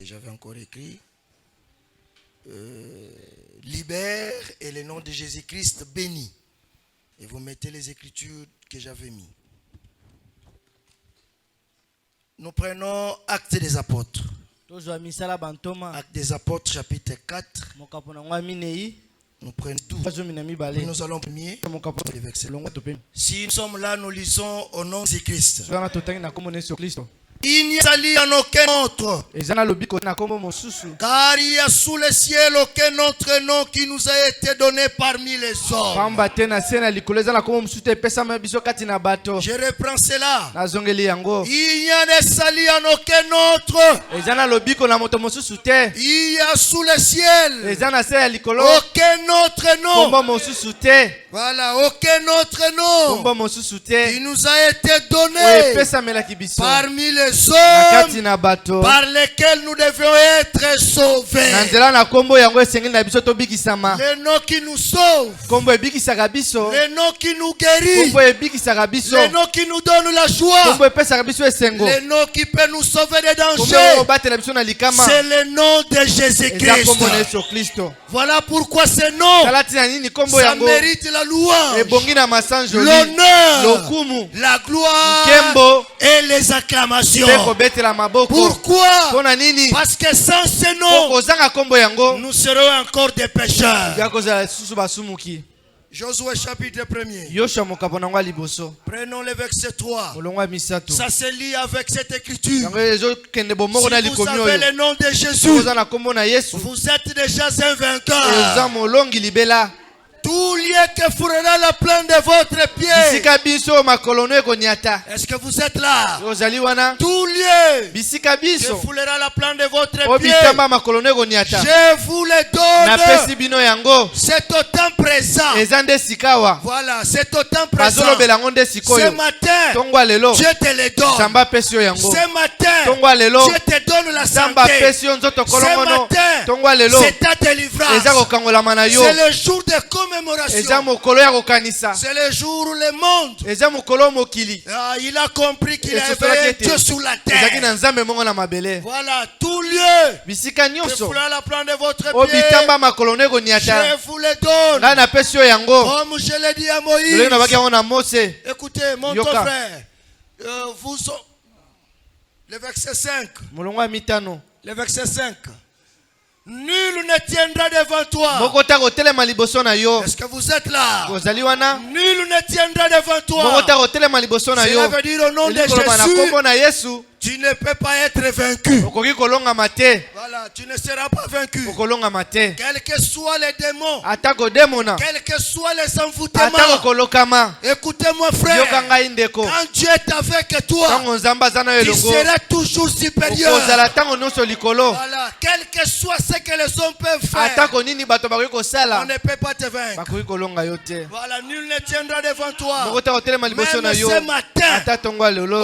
J'avais encore écrit libère et le nom de Jésus-Christ béni. Et vous mettez les écritures que j'avais mis. Nous prenons Actes des Apôtres. Actes des Apôtres, chapitre 4. Nous prenons tout. Nous allons premier le verset. Si nous sommes là, nous lisons au nom de Jésus-Christ. Il n'y a en aucun autre, car il y a sous le ciel aucun autre nom qui nous a été donné parmi les hommes. Je reprends cela. Il n'y a de salut en aucun autre. Il y a sous le ciel aucun autre nom. Voilà, aucun autre nom qui nous a été donné parmi les hommes par lesquels nous devions être sauvés. Le nom qui nous sauve, le nom qui nous guérit, le nom qui nous donne la joie, le nom qui peut nous sauver des dangers, c'est le nom de Jésus-Christ. Voilà pourquoi ce nom, ça mérite la louange, l'honneur, la gloire et les acclamations. Pourquoi? Parce que sans ce nom, nous serons encore des pécheurs. Josué chapitre 1er. Prenons le verset 3. Ça se lie avec cette écriture. Si vous avez le nom de Jésus, vous êtes déjà un vainqueur. Tout lieu que fourrera la plante de votre pied. Est-ce que vous êtes là? Tout lieu que foulera la plante de votre pied, je vous le donne. C'est au temps présent. Voilà, c'est au temps présent. Ce matin, je te le donne. Ce matin, je te donne la santé. Ce matin, c'est ta délivrance. C'est le jour de commémoration. C'est le jour où le monde il a compris qu'il avait Dieu sur la terre. Voilà, tout lieu que foulera la plante de votre pied, je vous le donne. Comme je l'ai dit à Moïse. Écoutez, mon frère, le verset 5. Le verset 5. Nul ne tiendra devant toi. Est-ce que vous êtes là? Nul ne tiendra devant toi. Cela veut dire au nom de Jésus, tu ne peux pas être vaincu. Voilà, tu ne seras pas vaincu. Quels que soient les démons, quels que soient les envoûtements, écoutez-moi frère, quand Dieu est avec toi, tu seras toujours supérieur. Voilà, quel que soit ce que les hommes peuvent faire, on ne peut pas te vaincre. Voilà, nul ne tiendra devant toi. Même ce matin,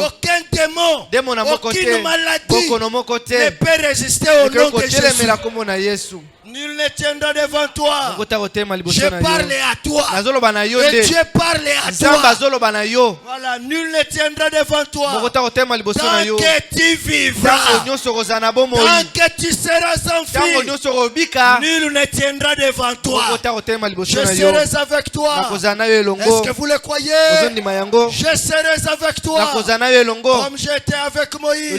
aucun démon, aucune maladie ne peut résister au nom de Jésus. Nul ne tiendra devant toi. Je parle à toi. Et Dieu parle à toi. Voilà, nul ne tiendra devant toi. Tant que tu vivras, tant que tu seras en vie, nul ne tiendra devant toi. Je serai avec toi. Est-ce que vous le croyez? Je serai avec toi. Comme j'étais avec Moïse. Je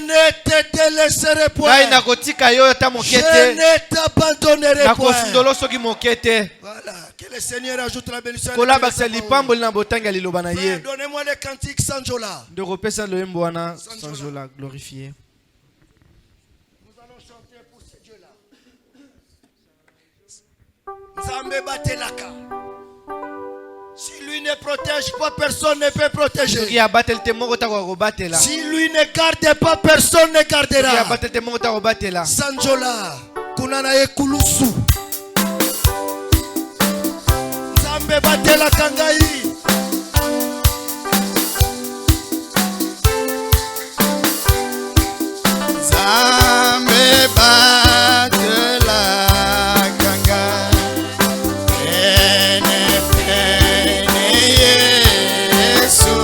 ne te délaisserai point. Je ne t'abandonnerai point. Voilà, que le Seigneur ajoute la bénédiction. Donnez-moi le cantique Sanjola. Nous allons chanter pour ce Dieu-là. Nzambe batelaka. Si lui ne protège pas, personne ne peut protéger. Si lui ne garde pas, personne ne gardera. Sanjola, kunana ekulusu. Nzambe batela kangai. Nzambe batela kangai. Yesu.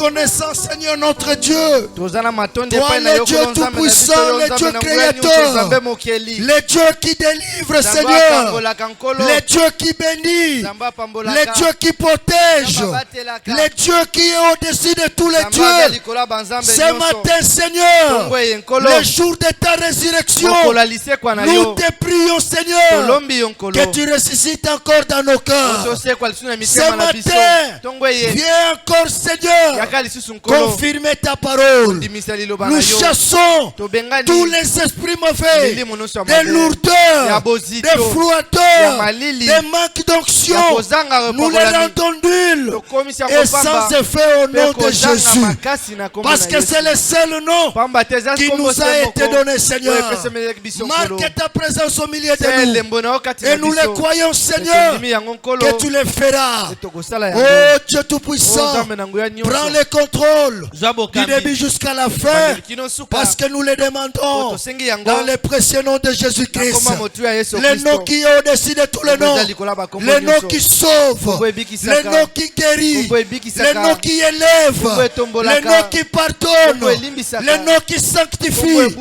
reconnaissant, Seigneur notre Dieu. Toi le Dieu tout-puissant, le Dieu créateur, le Dieu qui délivre, Seigneur, le Dieu qui bénit, le Dieu qui protège, le Dieu qui est au-dessus de tous les dieux. Ce matin, Seigneur, le jour de ta résurrection, nous te prions, Seigneur, que tu ressuscites encore dans nos cœurs. Ce matin, viens encore, Seigneur, confirmer ta parole. Nous chassons tous les esprits mauvais, des lourdeurs, des froideurs, des manques d'onction. Nous les rendons nuls et sans effet au nom de Jésus. Parce que c'est le seul nom qui nous a été donné, Seigneur. Marque ta présence au milieu de nous. Et nous les croyons, Seigneur, que tu les feras. Oh Dieu Tout-Puissant, prends le contrôle du début jusqu'à la fin, parce que nous les demandons dans le précieux nom de Jésus-Christ, le nom qui est au-dessus de tous les noms, le nom qui sauve, le nom qui guérit, le nom qui élève, le nom qui pardonne, le nom qui sanctifie.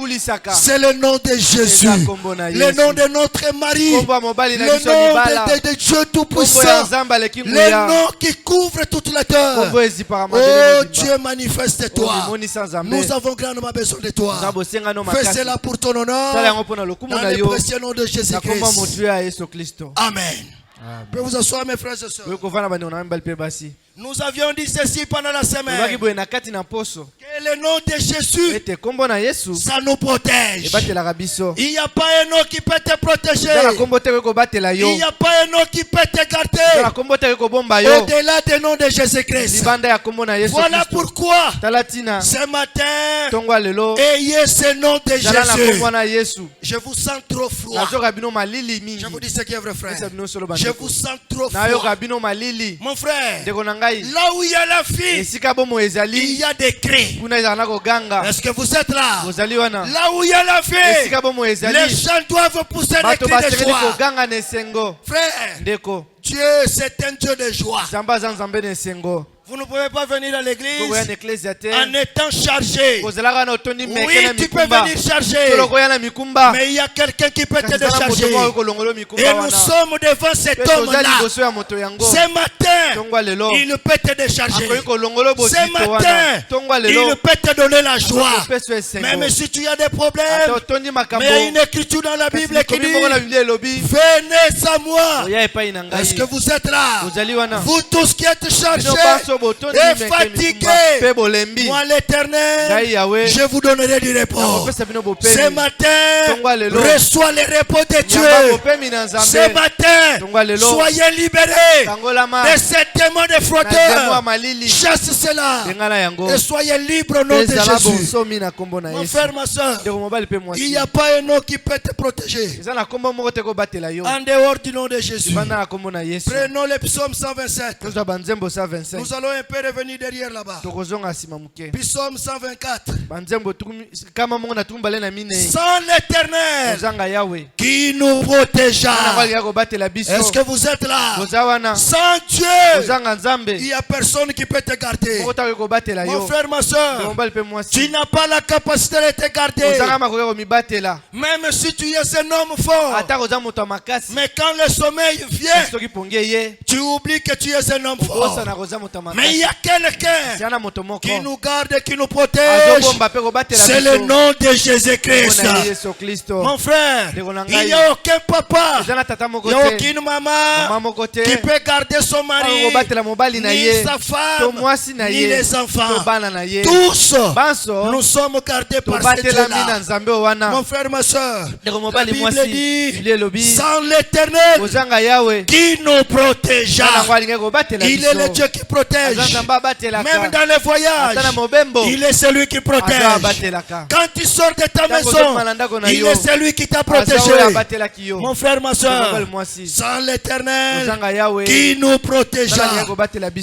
C'est le nom de Jésus, le nom de notre mari, le nom de Dieu Tout-Puissant, le nom qui couvre toute la terre. Oh Dieu, manifeste-toi. Nous avons grandement besoin de toi. Fais cela pour ton honneur, dans le précieux nom de Jésus-Christ. Amen. Pouvez vous asseoir, mes frères et sœurs. Nous avions dit ceci pendant la semaine. Que le nom de Jésus, ça nous protège. Il n'y a pas un nom qui peut te protéger. Il n'y a pas un nom qui peut te garder. Au-delà du nom de Jésus-Christ. Voilà pourquoi ce matin, ayez ce nom de Jésus. Je vous sens trop froid. Je vous dis ce qui est vrai, frère. Je vous sens trop froid. Mon frère, là où il y a la fille, il y a des cris. Est-ce que vous êtes là? Là où il y a la fille, les gens doivent pousser des cris de joie. Frère, Dieu, c'est un Dieu de joie. Vous ne pouvez pas venir à l'église en étant chargé. Oui, tu peux venir charger, mais il y a quelqu'un qui peut te décharger. Et nous sommes devant cet homme-là. Ce matin, il peut te décharger. Ce matin, il peut te donner la joie. Même si tu as des problèmes, mais il y a une écriture dans la Bible qui dit: venez à moi. Est-ce que vous êtes là? Vous tous qui êtes chargés et fatigué, moi l'Éternel, je vous donnerai du repos. Ce matin, reçois le repos de Dieu. Ce matin, soyez libérés de cette démon de frotteur. Chasse cela et soyez libres au nom de Jésus. Mon frère, ma soeur, il n'y a pas un nom qui peut te protéger en dehors du nom de Jésus. Prenons le psaume 127. Nous allons un peu revenir derrière là-bas. Psaume 124. Sans l'Éternel qui nous protégea. Est-ce que vous êtes là? Sans Dieu, il n'y a personne qui peut te garder. Mon frère, ma soeur, tu n'as pas la capacité de te garder. Même si tu es un homme fort, mais quand le sommeil vient, tu oublies que tu es un homme fort. Mais il y a quelqu'un qui nous garde, qui nous protège. C'est le nom de Jésus-Christ. Mon frère, il n'y a aucun papa, il n'y a aucune maman qui peut garder son mari, ni sa femme, ni les enfants. Tous, nous sommes gardés par ce Dieu-là. Mon frère, ma soeur, la Bible dit: sans l'Éternel qui nous protégea. Il est le Dieu qui protège. Même dans les voyages, il est celui qui protège. Quand tu sors de ta maison, il est celui qui t'a protégé. Mon frère, ma soeur, sans l'Éternel qui nous protégea.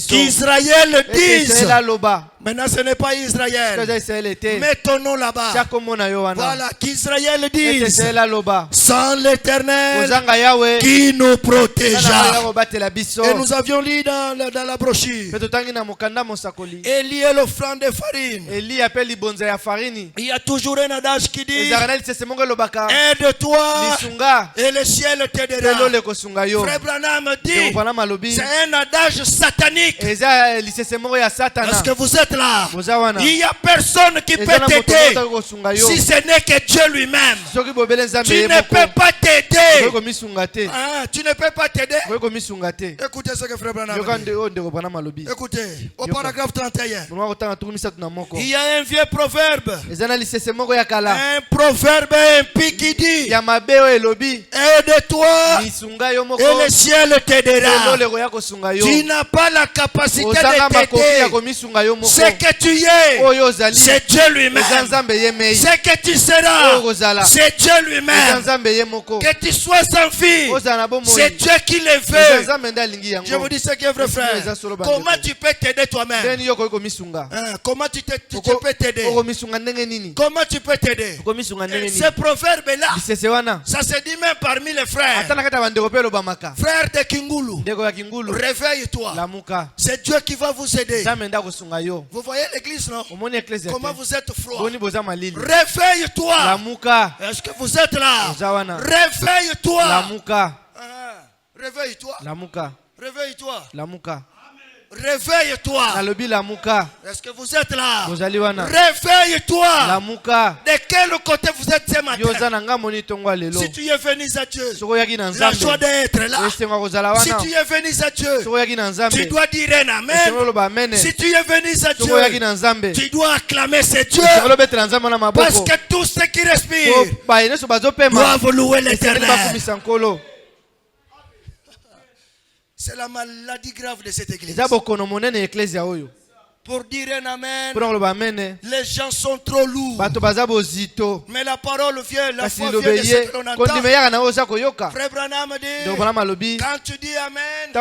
Qu'Israël dise. Maintenant, ce n'est pas Israël. Mets ton nom là-bas. Voilà, qu'Israël dise: sans l'Éternel qui nous protégea. Et nous avions lu dans la brochure: Élie est l'offrande de farine. Il y a toujours un adage qui dit: aide-toi et le ciel t'aidera. Frère Branham dit: c'est un adage satanique. Est-ce que vous êtes là? Il n'y a personne qui peut t'aider si ce n'est que Dieu lui-même. Tu ne peux pas t'aider. Tu ne peux pas t'aider. Écoutez ce que Frère Branham dit. Écoutez, au paragraphe 31, il y a un vieux proverbe. Un proverbe impie qui dit: aide-toi et le ciel t'aidera. Tu n'as pas la capacité de t'aider. Ce que tu es, c'est Dieu lui-même. Ce que tu seras, c'est Dieu lui-même. Que tu sois sans fille, c'est Dieu qui le veut. Je vous dis ce qui est vrai, frère. Comment tu peux t'aider toi-même? Comment tu peux t'aider? Comment tu peux t'aider? Ce proverbe-là, ça se dit même parmi les frères. Frère de Kingulu, réveille-toi. C'est Dieu qui va vous aider. Vous voyez l'église, non? Comment vous êtes froid. Réveille-toi. Est-ce que vous êtes là? Réveille-toi. Réveille-toi. Réveille-toi. Réveille-toi. Est-ce que vous êtes là? Réveille-toi. De quel côté vous êtes ce matin? Si tu es venu à Dieu, la joie d'être là. Si tu es venu à Dieu, tu dois dire un amen. Si tu es venu à Dieu, tu dois acclamer ce Dieu. Parce que tous ceux qui respirent doivent louer l'Éternel. C'est la maladie grave de cette église. Pour dire un amen, les gens sont trop lourds. Mais la parole vient, la foi vient de ce que l'on entend. Frère Branham dit, quand tu dis amen,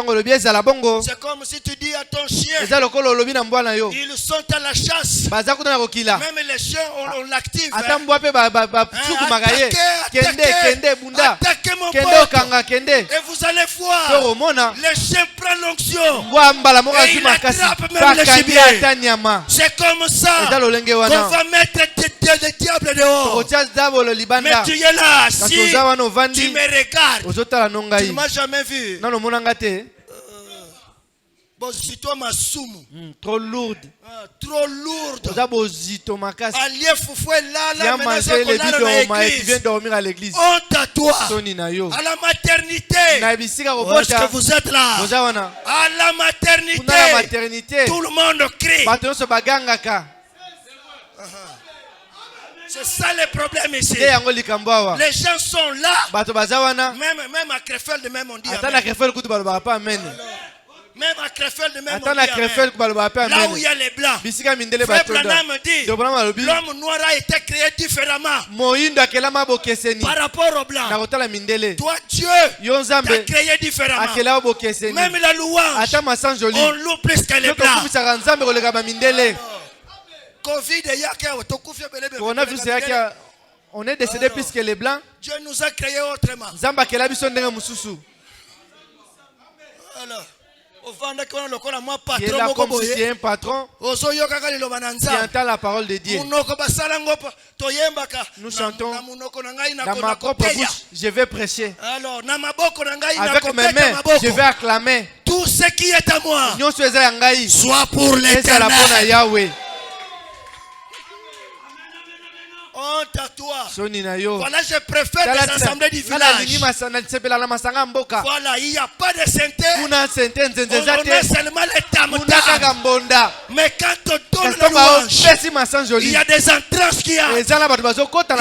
c'est comme si tu dis à ton chien, ils sont à la chasse. Même les chiens, on l'active. Attaquez mon pote. Et vous allez voir, les chiens prennent l'onction. Et ils attrapent même les gibiers. C'est comme ça qu'on va mettre le diable dehors. Mais tu es là, si tu me regardes, tu ne m'as jamais vu. Trop lourde. Trop lourde. Allié foufou est là, tu viens dormir à l'église. Honte à toi. À la maternité. Est-ce que vous êtes là? À la maternité. Tout le monde crie. C'est ça le problème ici. Les gens sont là. Même à Krefeld, même on dit amen. Même à Krefeld, même on dit amen. Là où il y a les blancs. Frère Branham dit, l'homme noir a été créé différemment par rapport aux blancs. Toi, Dieu t'a créé différemment. Même la louange, on loue plus que les blancs. On est décédé plus que les blancs. Dieu nous a créé autrement. Alors, il est là comme si c'est un patron qui entend la parole de Dieu. Nous chantons dans ma propre bouche, je vais prêcher. Avec mes mains, je vais acclamer. Tout ce qui est à moi soit pour l'Éternel. Honte à toi. Voilà, je préfère les assemblées du village. Voilà, il n'y a pas de synthé. On a seulement les tam-tams. Mais quand on donne la louange, il y a des entrances qui arrivent. Il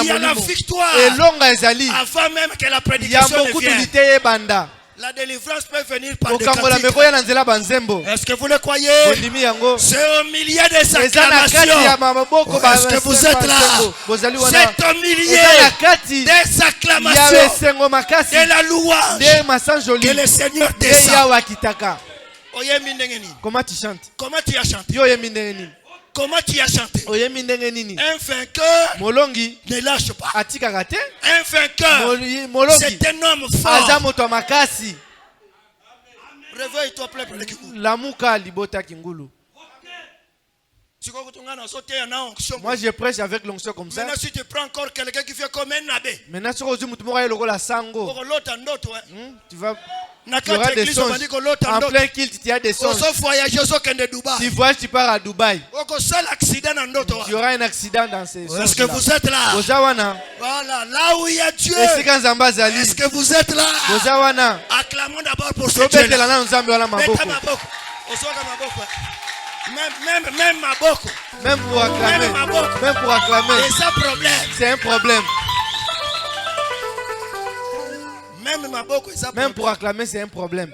y a la victoire. Avant même que la prédication ne vienne. La délivrance peut venir par des cantiques. Est-ce que vous le croyez? C'est au milieu des acclamations. Est-ce que vous êtes là? C'est au milieu des acclamations, de la louange que le Seigneur descend. Comment tu chantes? Comment tu as chanté? Comment tu as chanté? Un vainqueur ne lâche pas. Un vainqueur, c'est un homme fort. Réveille-toi, peuple de Kingulu. Moi je prêche avec l'onction comme ça. Maintenant si tu prends encore quelqu'un qui fait comme un abbé, maintenant tu vas, tu auras des songes. En plein culte, tu as des songes. Tu voyages, tu pars à Dubaï. Tu auras un accident dans ces songes. Est-ce que vous êtes là? Voilà, là où il y a Dieu. Est-ce que vous êtes là? Acclamons d'abord pour ce Dieu là. Même Maboko. Même pour acclamer. Même pour acclamer. C'est un problème. Même pour acclamer, c'est un problème.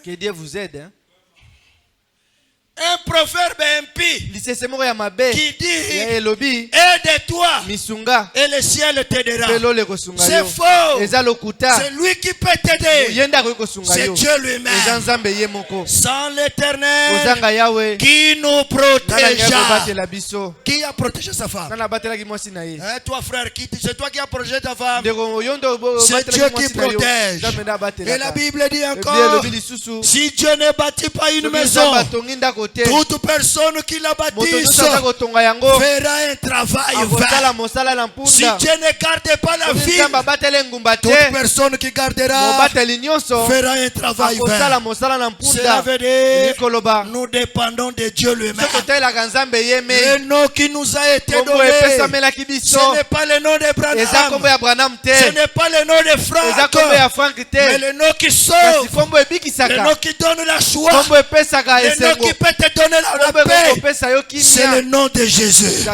Que Dieu vous aide. Hein? Un proverbe impie qui dit aide-toi et le ciel t'aidera. C'est faux. C'est lui qui peut t'aider. C'est Dieu lui-même. Sans l'Éternel qui nous protège. Qui a protégé sa femme? Toi frère, c'est toi qui as protégé ta femme. C'est Dieu qui protège. Et la Bible dit encore, si Dieu ne bâtit pas une maison, Toute personne qui la bâtisse fera un travail vain. Si Dieu ne garde pas la ville, toute personne qui gardera fera un travail vain. Cela veut dire nous dépendons de Dieu lui-même. Le nom qui nous a été donné, ce n'est pas le nom de Branham, ce n'est pas le nom de Franck, mais le nom qui sauve, le nom qui donne la joie, le nom qui peut te donner la paix, c'est le nom de Jésus.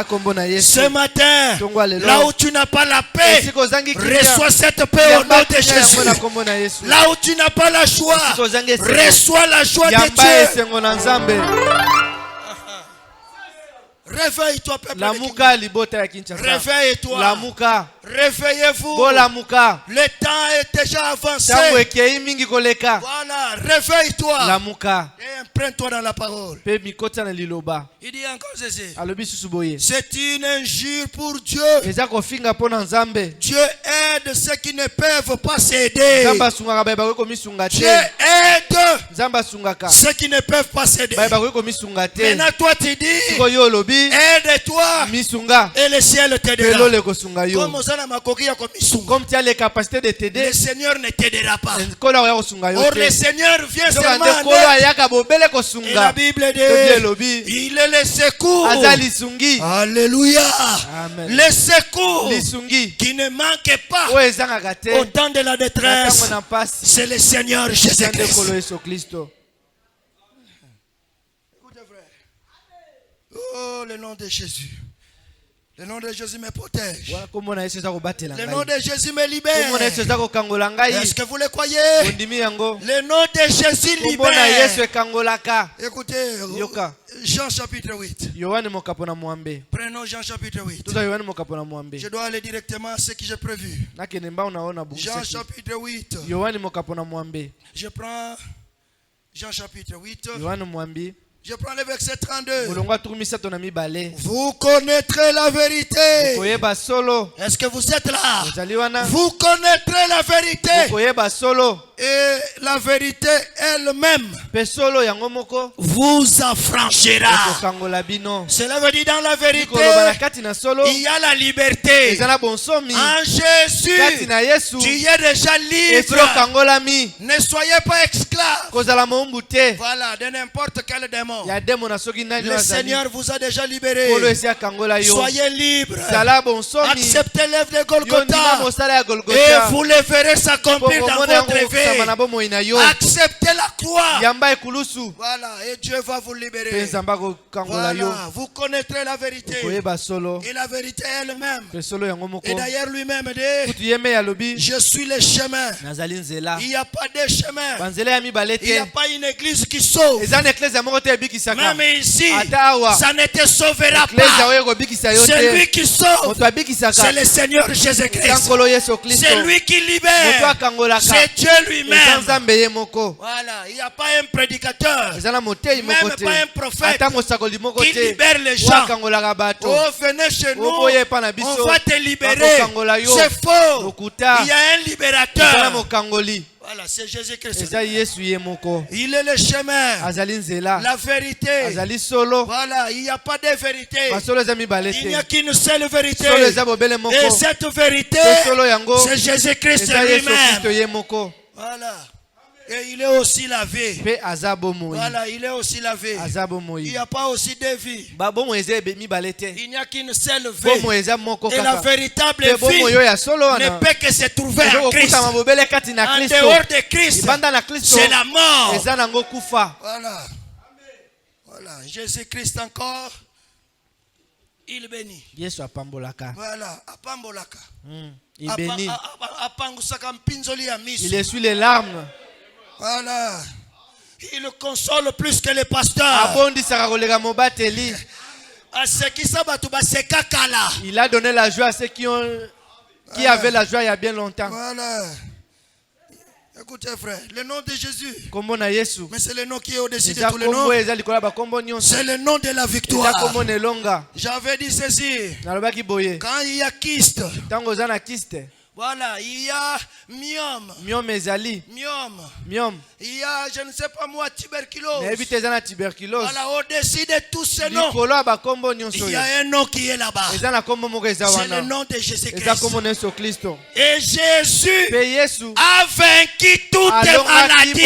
Ce matin, là où tu n'as pas la paix, reçois cette paix au nom de Jésus. Là où tu n'as pas la joie, reçois la joie de Dieu. Réveille-toi, peuple de Réveille-toi. Réveillez-vous. Le temps est déjà avancé. Voilà, réveille-toi. Et imprègne-toi dans la parole. Il dit encore ceci. C'est une injure pour Dieu. Dieu aide ceux qui ne peuvent pas s'aider. Dieu aide ceux qui ne peuvent pas s'aider. Maintenant toi tu dis, aide-toi et le ciel t'aidera. Comme tu as les capacités de t'aider, le Seigneur ne t'aidera pas. Or le Seigneur vient seulement et la Bible dit, il est le secours. Alléluia. Amen. Le secours qui ne manque pas au temps de la détresse, c'est le Seigneur Jésus-Christ. Oh, le nom de Jésus. Le nom de Jésus me protège. Le nom de Jésus me libère. Est-ce que vous le croyez? Le nom de Jésus libère. Écoutez, Jean chapitre 8. Prenons Jean chapitre 8. Je dois aller directement à ce que j'ai prévu. Jean chapitre 8. Je prends Jean chapitre 8. Je prends le verset 32. Vous connaîtrez la vérité. Est-ce que vous êtes là? Vous connaîtrez la vérité. Et la vérité elle-même vous affranchira. Cela veut dire dans la vérité, il y a la liberté. En Jésus, tu es déjà libre. Ne soyez pas esclaves. Voilà, de n'importe quel démon. Le Seigneur vous a déjà libéré. Soyez libres. Acceptez l'œuvre de Golgotha et vous le verrez s'accomplir dans votre vie. Acceptez la croix. Voilà, et Dieu va vous libérer. Voilà, vous connaîtrez la vérité. Et la vérité elle-même. Et d'ailleurs lui-même dit, je suis le chemin. Il n'y a pas de chemin. Il n'y a pas une église qui sauve. Même ici, ça ne te sauvera pas. C'est lui qui sauve. C'est le Seigneur Jésus-Christ. C'est lui qui libère. C'est Dieu lui-même. Voilà, il n'y a pas un prédicateur, même pas un prophète qui libère les gens. Oh, venez chez nous, on va te libérer. C'est faux. Il y a un libérateur. Voilà, c'est Jésus-Christ. Il est le chemin, la vérité. Voilà, il n'y a pas de vérité. Il n'y a qu'une seule vérité. Et cette vérité, c'est Jésus-Christ lui-même. Voilà. Et il est aussi lavé. Voilà, il est aussi lavé. Il n'y a pas aussi de vie. Il n'y a qu'une seule vie. Et la véritable vie ne peut que se trouver en Christ. En dehors de Christ, c'est la mort. Voilà. Voilà. Jésus-Christ encore, il bénit. Voilà. Apambolaka. Il bénit. Il essuie les larmes. Voilà. Il console plus que les pasteurs. Il a donné la joie à ceux qui avaient la joie il y a bien longtemps. Voilà. Écoutez frère, le nom de Jésus. Mais c'est le nom qui est au-dessus de tous les noms. C'est le nom de la victoire. J'avais dit ceci. Quand il y a kyste, Voilà, il y a myome. Myome ezali. Myome. Myome. Il y a, je ne sais pas moi, tuberculose. Na tuberculose. Voilà, au-dessus de tous ces noms, il y a un nom qui est là-bas. C'est le nom de Jésus-Christ. Et Jésus a vaincu toutes les maladies.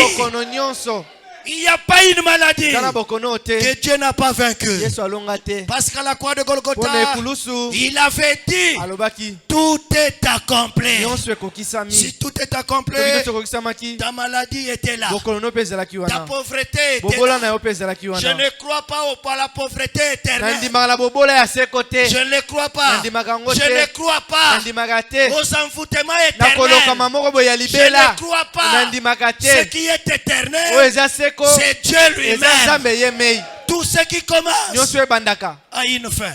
Il n'y a pas une maladie que Dieu n'a pas vaincu. Parce qu'à la croix de Golgotha, il avait dit, tout est accompli. Si tout est accompli, ta maladie était là. Ta pauvreté était là. Je ne crois pas à la pauvreté éternelle. Je ne crois pas. Je ne crois pas aux envoûtements éternels. Je ne crois pas ce qui est éternel. C'est Dieu lui-même. Tout ce qui commence a une fin.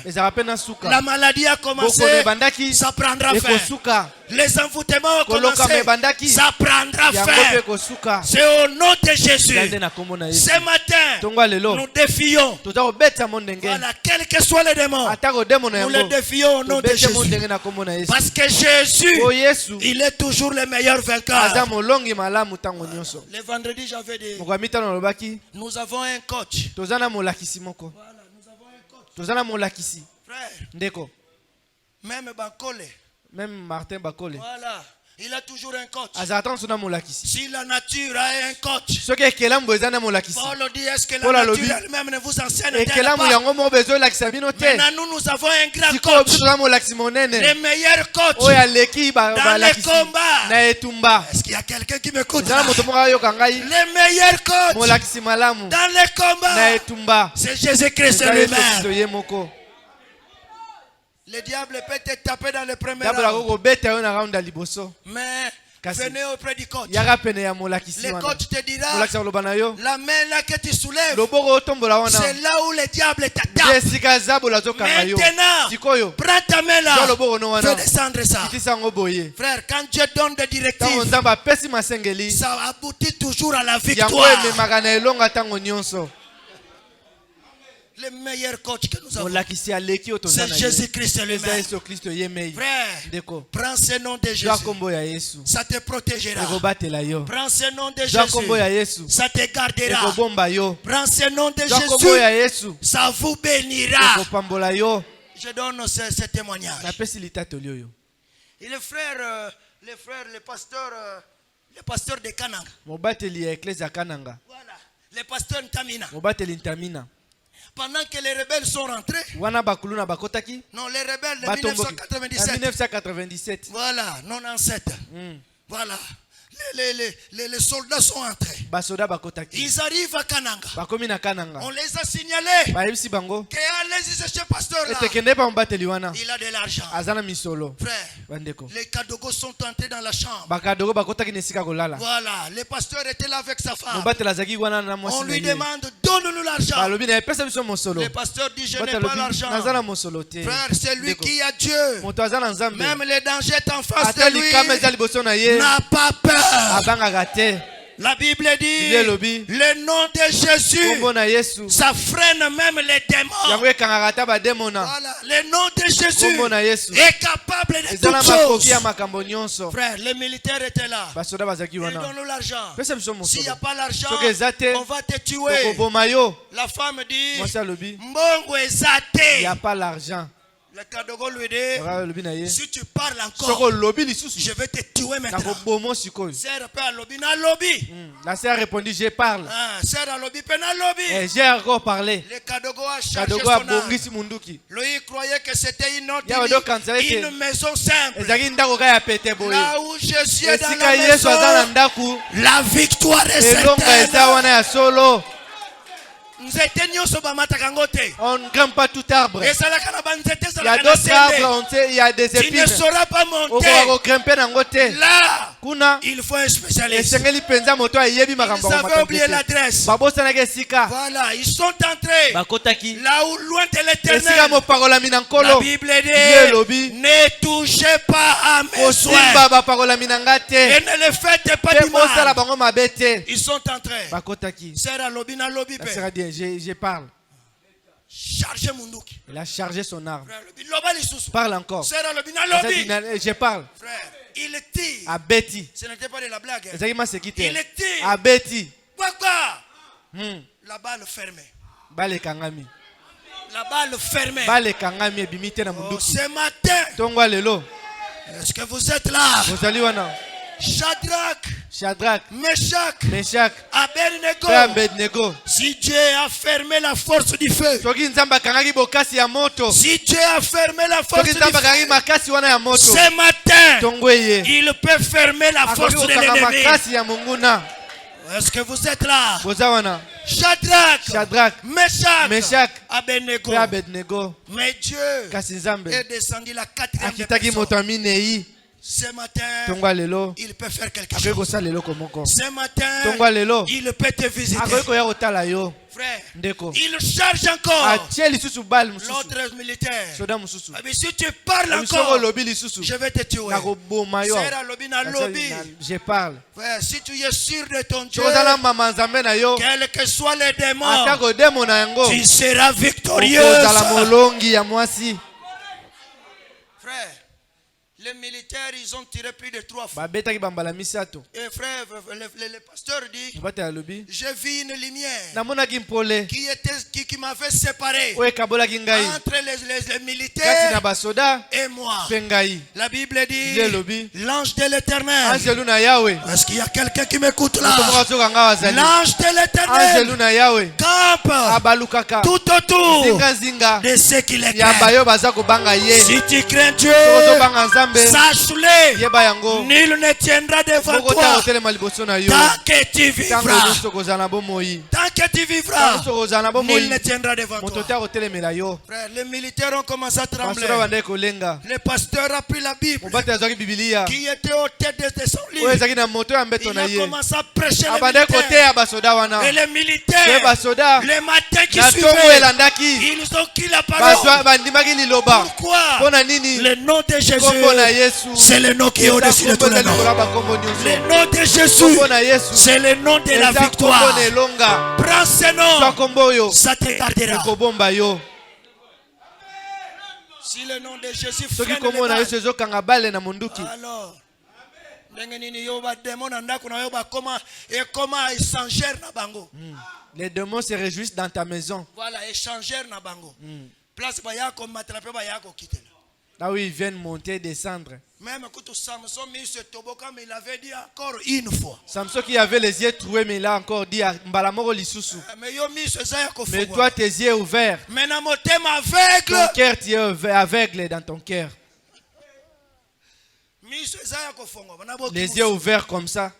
La maladie a commencé, ça prendra fin. Les envoûtements ont commencé, ça prendra fin. C'est au nom de Jésus. Ce matin, nous défions. Voilà, quels que soient les démons, nous les défions au nom de Jésus. Parce que Jésus, il est toujours le meilleur vainqueur. Le vendredi, j'avais dit, nous avons un coach. Voilà, nous avons un coach. Frère, même Bakole. Même Martin Bakole. Voilà. Il a toujours un coach. Si la nature a un coach, Paul dit, est-ce que la nature elle-même ne vous enseigne pas? Maintenant nous avons un grand coach. Le meilleur coach dans les combats. Est-ce qu'il y a quelqu'un qui m'écoute? Le meilleur coach dans les combats, c'est Jésus-Christ lui-même. Le diable peut te taper dans le premier round. Mais venez auprès du coach. Le coach te dira, la main là que tu soulèves, c'est là où le diable t'attaque. Maintenant, prends ta main là, fais descendre ça. Frère, quand Dieu donne des directives, ça aboutit toujours à la victoire. Le meilleur coach que nous avons, c'est Jésus-Christ lui-même. Frère, prends ce nom de Jésus, ça te protégera. Prends ce nom de Jésus, ça te gardera. Prends ce nom de Jésus, ça vous bénira. Je donne ce témoignage. Et le frère, le pasteur de Kananga. Voilà, le pasteur Ntamina. Pendant que les rebelles sont rentrés. Non, les rebelles de 1997. Voilà, 97. Voilà. Les soldats sont entrés. Ils arrivent à Kananga. On les a signalés que allez-y ce pasteur là, il a de l'argent. Frère, les Kadogo sont entrés dans la chambre. Voilà, le pasteur était là avec sa femme. On lui demande, donne-nous l'argent. Le pasteur dit, je n'ai pas l'argent. Frère, c'est lui qui a Dieu. Même les dangers en face de lui n'a pas peur. La Bible dit, le nom de Jésus, ça freine même les démons. Voilà, le nom de Jésus est capable de toutes choses. Frère, les militaires étaient là. Ils donnent l'argent. S'il n'y a pas l'argent, on va te tuer. La femme dit, Mbongo ezate. Il n'y a pas l'argent. Le Kadogo lui dit, si tu parles encore, je vais te tuer maintenant. La sœur répondit, je parle. Et j'ai encore parlé. Le Kadogo a cherché son âme. Lui il croyait que c'était une maison simple. Là où Jésus est dans la maison, la victoire est certaine. On ne grimpe pas tout arbre. Il y a d'autres arbres, il y a des épines. Tu ne sauras pas monter. Là, il faut un spécialiste. Ils avaient oublié l'adresse. Voilà, ils sont entrés là où loin de l'éternel. La Bible dit, ne touchez pas à mes soins et ne les faites pas du mal. Ils sont entrés. Je parle. Il a chargé son arme. Parle encore. Je parle. Frère, il tire. À Betty. Ce n'était pas de la blague. Il tire. À Betty. La balle fermée. Bale kangami. La balle fermée. Bale kangami ebimite na munduki. Ce matin. Tongwa lelo. Est-ce que vous êtes là? Shadrach, Meshach, Abednego. Si Dieu a fermé la force du feu, si Dieu a fermé la force du feu, ce matin, il peut fermer la force de l'ennemi. Est-ce que vous êtes là? Shadrach, Meshach, Abednego. Mais Dieu est descendu la 4e personne. Ce matin, il peut faire quelque chose. Ce matin, il peut te visiter. Frère, il charge encore l'autre militaire. Mais si tu parles encore, je vais te tuer. Je parle. Frère, si tu es sûr de ton Dieu, quels que soient les démons, tu seras victorieux. Frère, les militaires, ils ont tiré plus de 3 fois. Et frère, le pasteur dit, j'ai vu une lumière qui m'avait séparé entre les militaires et moi. La Bible dit, l'ange de l'Éternel. Est-ce qu'il y a quelqu'un qui m'écoute là? L'ange de l'Éternel campe tout autour de ceux qui les craignent. Si tu crains Dieu, sache-le, nul ne tiendra devant toi tant que tu vivras. Tant que tu vivras, nul ne tiendra devant toi. Frère, les militaires ont commencé à trembler. Le pasteur a pris la Bible qui était au tête de son lit. Il a commencé à prêcher les militaires. Et les militaires, les matins qui suivaient, ils ont qui la parole. Pourquoi? Le nom de Jésus, c'est le nom qui est au-dessus de tous les noms. Le nom de Jésus, c'est le nom de la victoire. Prends ce nom, ça te gardera. Si le nom de Jésus freine les balles, alors les démons se réjouissent dans ta maison. Voilà, échangeur na bango. Place bayako matraper bayako quitter. Là où ils viennent monter et descendre. Même quand Samson mis ce toboka, mais il avait dit encore une fois. Samson qui avait les yeux troués, mais il a encore dit mais toi tes yeux ouverts. Ton cœur, tu es aveugle dans ton cœur. Les yeux ouverts comme ça.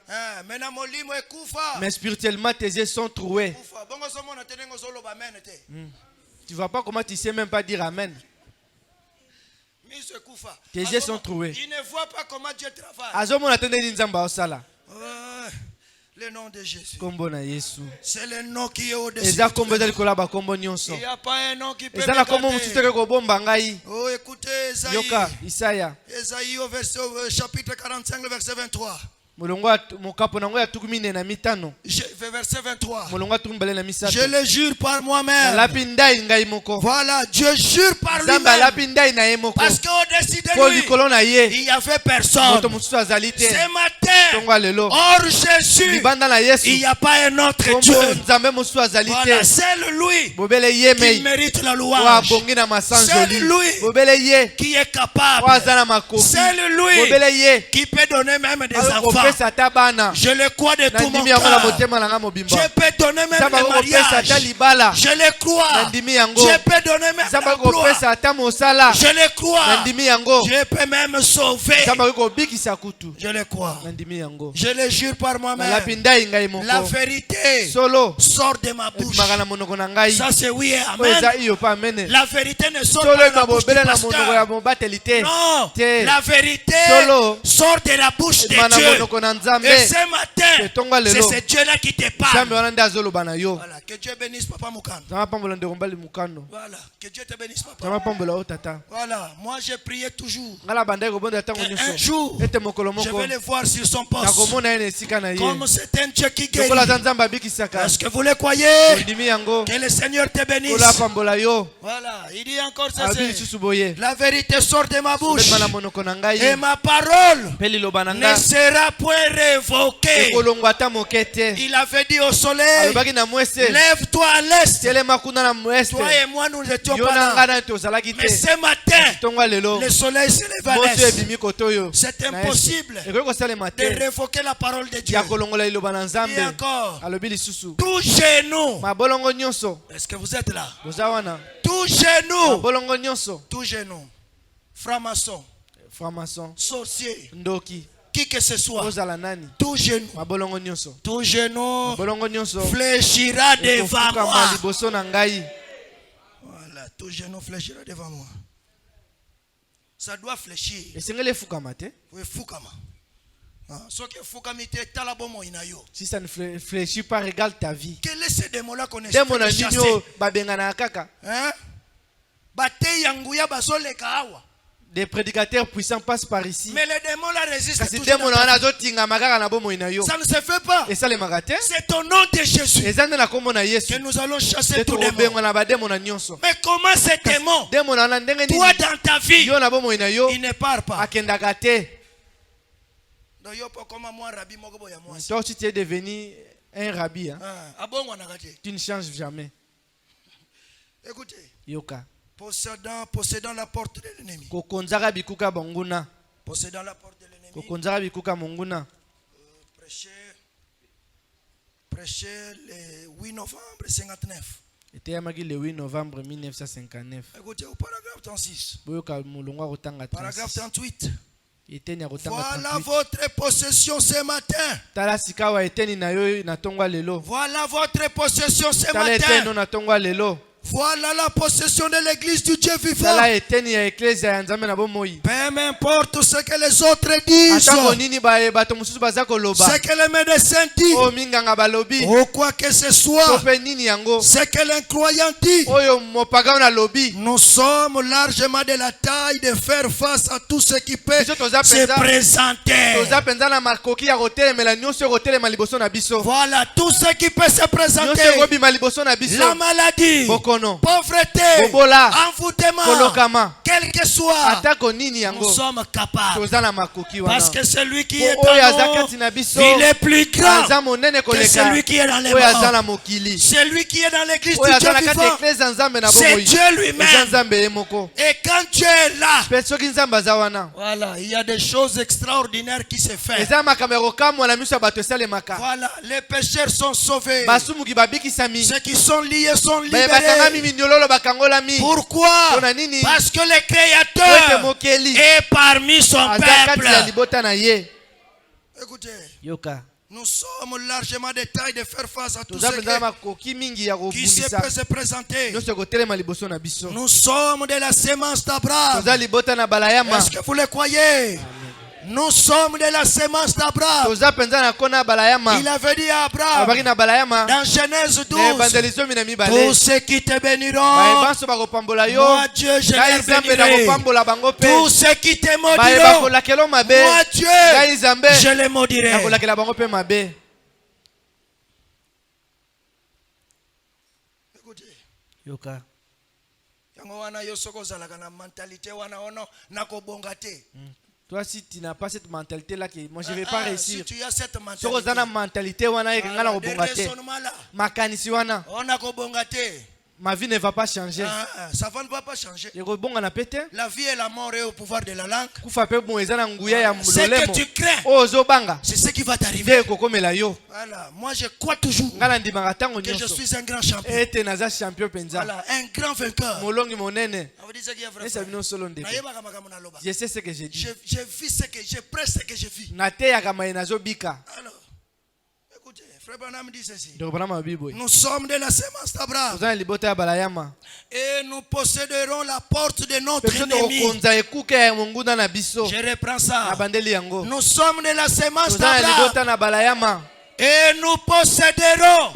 Mais spirituellement tes yeux sont troués. Tu ne vois pas comment tu sais même pas dire amen. Tes yeux sont troués. Il ne voit pas comment Dieu travaille. Le nom de Jésus. C'est le nom qui est au-dessus. Il n'y a pas un nom qui peut me. Oh, écoutez, Esaïe au chapitre 45, le verset 23. Verset 23. Je le jure par moi-même. Voilà, Dieu jure par lui-même. Parce qu'au-dessus de lui, il n'y avait personne. Ce matin, hors Jésus, il n'y a pas un autre Dieu. Voilà, c'est lui qui mérite la louange. C'est lui qui est capable. C'est lui qui peut donner même des enfants. Je le crois de tout mon cœur. Je peux donner même le mariage. Je le crois. Je peux donner même l'emploi. Je le crois. Je peux même sauver. Je le crois. Je le jure par moi-même. La vérité sort de ma bouche. Ça c'est oui et amen. La vérité ne sort pas de la bouche du pasteur. Non, la vérité sort de la bouche de Dieu. Et ce matin, c'est ce Dieu-là qui te te parle. Voilà, que Dieu bénisse Papa Mukando. Voilà, que Dieu te bénisse Papa. Voilà, moi j'ai prié toujours. Un jour, je vais le voir sur son poste. Comme c'est un Dieu qui guérit. Est-ce que vous le croyez? Que le Seigneur te bénisse. Voilà, il dit encore ça. La vérité sort de ma bouche. Et ma parole ne sera point révoquée. Il avait dit au soleil, lève-toi à l'est. Toi et moi, nous n'étions pas là. Mais ce matin, le soleil se lève à l'est. C'est impossible de révoquer la parole de Dieu. Et encore, tout genou. Est-ce que vous êtes là? Tout genou. Tout genou. Franc-maçon. Sorcier. Qui que ce soit. Tout genou. Tout genou fléchira devant moi. Voilà. Tout genou fléchira devant moi. Ça doit fléchir. Oui, fukama. Si ça ne fléchit pas, regarde ta vie. Quel est ce démon-là qu'on essaie de chasser? Des prédicateurs puissants passent par ici. Mais les démons la résistent. Ça ne se fait pas. Et ça les magates. C'est au nom de Jésus que nous allons chasser tous les démons. Mais comment ces démons, toi dans ta vie, il ne part pas? Toi, si tu es devenu un rabbi, hein, tu ne changes jamais. Écoutez. Yoka. Possédant la porte de l'ennemi. Possédant la porte de l'ennemi. Prêcher le 8 novembre 59. C'était le 8 novembre 1959. Écoutez au paragraphe 36. Paragraphe 38. Voilà votre possession ce matin. Voilà votre possession ce matin. Voilà la possession de l'église du Dieu vivant. Peu importe ce que les autres disent, ce que les médecins disent, ou quoi que ce soit, ce que les croyants disent, nous sommes largement de la taille de faire face à tout ce qui peut se présenter. Voilà tout ce qui peut se présenter. La maladie, pauvreté, envoûtement, quel que soit, nous sommes capables. Parce que celui qui est en nous, il est plus grand que celui qui est dans les morts. Celui qui est dans l'église du Dieu vivant, c'est Dieu lui-même. Et quand Dieu est là, voilà, il y a des choses extraordinaires qui se font. Voilà, les pécheurs sont sauvés. Ceux qui sont liés sont libérés. Pourquoi? Parce que le Créateur est parmi son peuple. Écoutez, nous sommes largement de taille de faire face à tout ce qui se peut se présenter. Nous sommes de la sémence d'Abraham. Est-ce que vous le croyez? Nous sommes de la sémence d'Abraham. Il avait dit à Abraham dans Genèse 12, tous ceux qui te béniront, moi Dieu je les bénirai. Tous ceux qui te maudiront, moi Dieu je les maudirai. Écoutez, toi, si tu n'as pas cette mentalité-là, moi je ne vais pas réussir. Si tu as cette mentalité, ma vie ne va pas changer. Ça ne va pas changer. La vie et la mort est au pouvoir de la langue. Ce que tu crains, c'est ce qui va t'arriver. Voilà. Moi je crois toujours que je suis un grand champion. Voilà, un grand vainqueur. Je sais ce que j'ai dit. Je presse ce que je vis. Alors, écoutez, Frère Branham dit ceci. Nous sommes de la sémence d'Abraham. Et nous posséderons la porte de notre ennemi. Je reprends ça. Nous sommes de la sémence d'Abraham. Et nous posséderons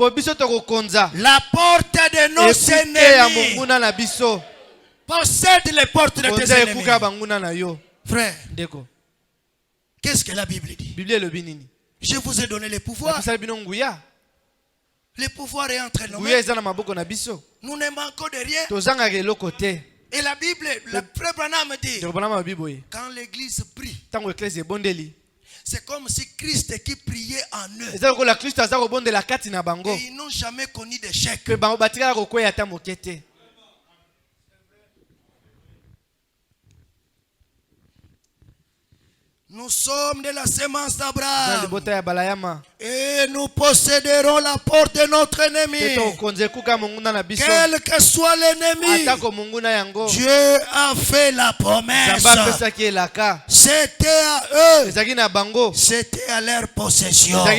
la porte de nos ennemis. Possède les portes de tes ennemis. Frère, qu'est-ce que la Bible dit? Je vous ai donné les pouvoirs. Le pouvoir est entre nos mains. Nous ne manquons de rien. Et la Bible, le frère Branham dit, quand l'église prie, c'est comme si Christ qui priait en eux. Et ils n'ont jamais connu d'échec. Nous sommes de la sémence d'Abraham. Et nous posséderons la porte de notre ennemi. Quel que soit l'ennemi, Dieu a fait la promesse. C'était à eux. C'était à leur possession. La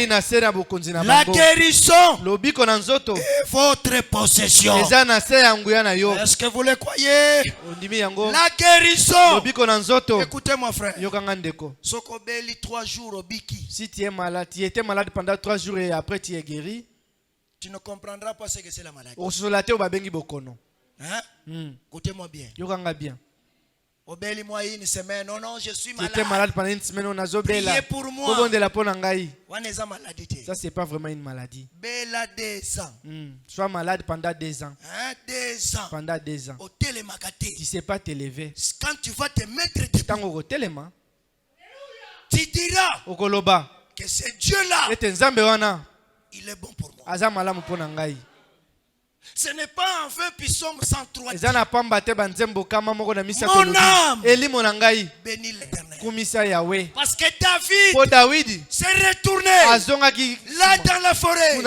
guérison est votre possession. Est-ce que vous le croyez? La guérison. Écoutez-moi, frère. Si tu es malade, tu étais malade pendant 3 jours et après tu es guéri, tu ne comprendras pas ce que c'est la maladie. Hein? Écoutez-moi bien. Obéli moi une semaine. Non, non, je suis malade. Tu étais malade pendant une semaine, on a zobela. Priez pour moi. Ça, c'est pas vraiment une maladie. Bela 2 ans. Sois malade pendant 2 ans. 2 ans. Pendant 2 ans. Tu ne sais pas t'élever. Quand tu vas te mettre debout, tu diras que ce Dieu-là, il est bon pour moi. Ce n'est pas en fait psaume 103. Mon âme bénit l'Éternel. Parce que David s'est retourné là dans la forêt.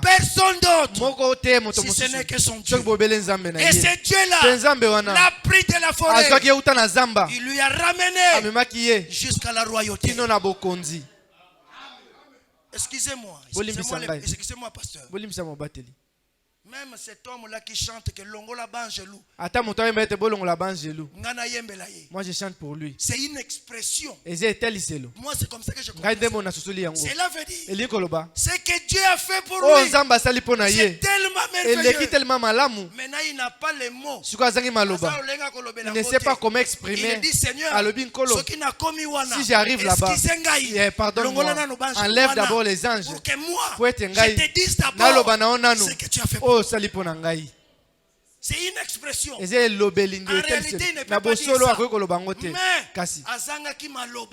Personne d'autre, si ce n'est que son Dieu. Et ce Dieu-là l'a pris de la forêt. Il lui a ramené jusqu'à la royauté. Excusez-moi, pasteur. Même cet homme-là qui chante que Longola Bangelou. Moi je chante pour lui. C'est une expression. Moi c'est comme ça que je comprends. Cela veut dire ce que Dieu a fait pour lui. C'est tellement merveilleux. Maintenant il n'a pas les mots. Il ne sait pas comment exprimer. Il dit Seigneur, si j'arrive là-bas, pardonne-moi. Enlève d'abord les anges pour que moi je te dise d'abord ce que tu as fait pour moi. C'est une expression. En réalité, il ne peut pas dire ça. Mais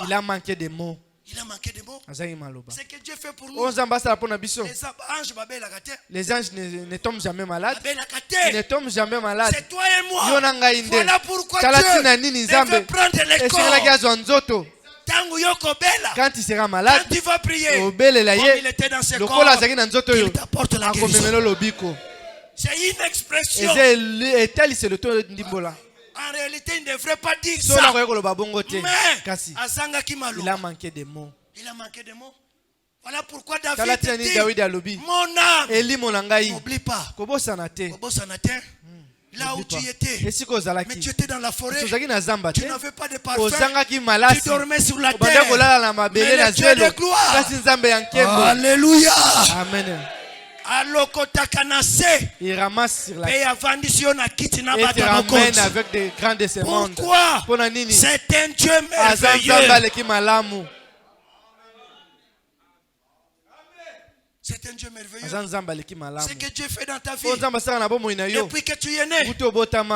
il a manqué de mots. Il a manqué de mots. Ce que Dieu fait pour nous. Les anges ne tombent jamais malades. Ils ne tombent jamais malades. C'est toi et moi. Voilà pourquoi Dieu veut prendre les corps. Quand tu seras malade, quand tu vas prier, comme il était dans ce corps, il t'apporte la guérison. C'est une expression. En réalité, il ne devrait pas dire ça. Mais il a manqué de mots. Il a manqué de mots. Voilà pourquoi David dit, mon âme, n'oublie pas. Là où tu étais, mais tu étais dans la forêt, tu n'avais pas de parfum, tu dormais sur la terre, mais le Dieu de gloire, alléluia, amen. Il ramasse sur la terre et te ramène avec des grandes semences. Pourquoi? C'est un Dieu merveilleux. C'est un Dieu merveilleux. Ce que Dieu fait dans ta vie. Depuis que tu es né. Mais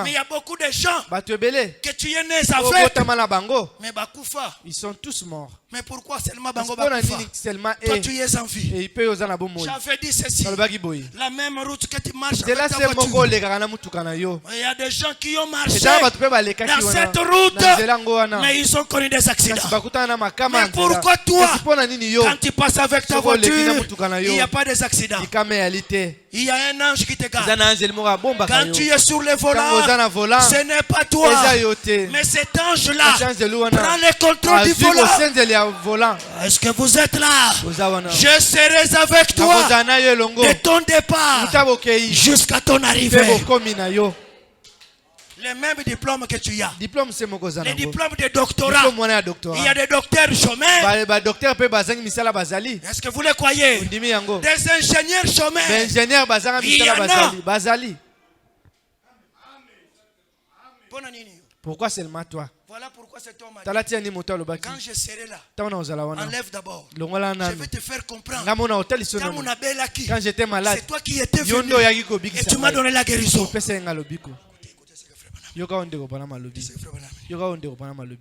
il y a beaucoup de gens que tu es né avec. Mais Bakoufa. Ils sont tous morts. Mais pourquoi seulement Bango Bakoufa? Toi tu es en vie. J'avais dit ceci. La même route que tu marches avec ta voiture. Il y a des gens qui ont marché dans cette route. Mais ils ont connu des accidents. Mais pourquoi toi, quand tu passes avec ta voiture, il n'y a pas des accidents? Il y a un ange qui te garde. Quand tu es sur le volant, ce n'est pas toi, mais cet ange-là prend le contrôle du volant. Est-ce que vous êtes là? Je serai avec toi de ton départ jusqu'à ton arrivée. Les mêmes diplômes que tu as. Diplôme c'est mon cousin. Les diplômes de doctorat. Il y a des docteurs chômeurs. Est-ce que vous le croyez? Des ingénieurs chômeurs. Il y en a. Pourquoi seulement toi? Voilà pourquoi cet homme a dit, quand je serai là, enlève d'abord. Je vais te faire comprendre. Quand j'étais malade, c'est toi qui étais venu et tu m'as donné la guérison.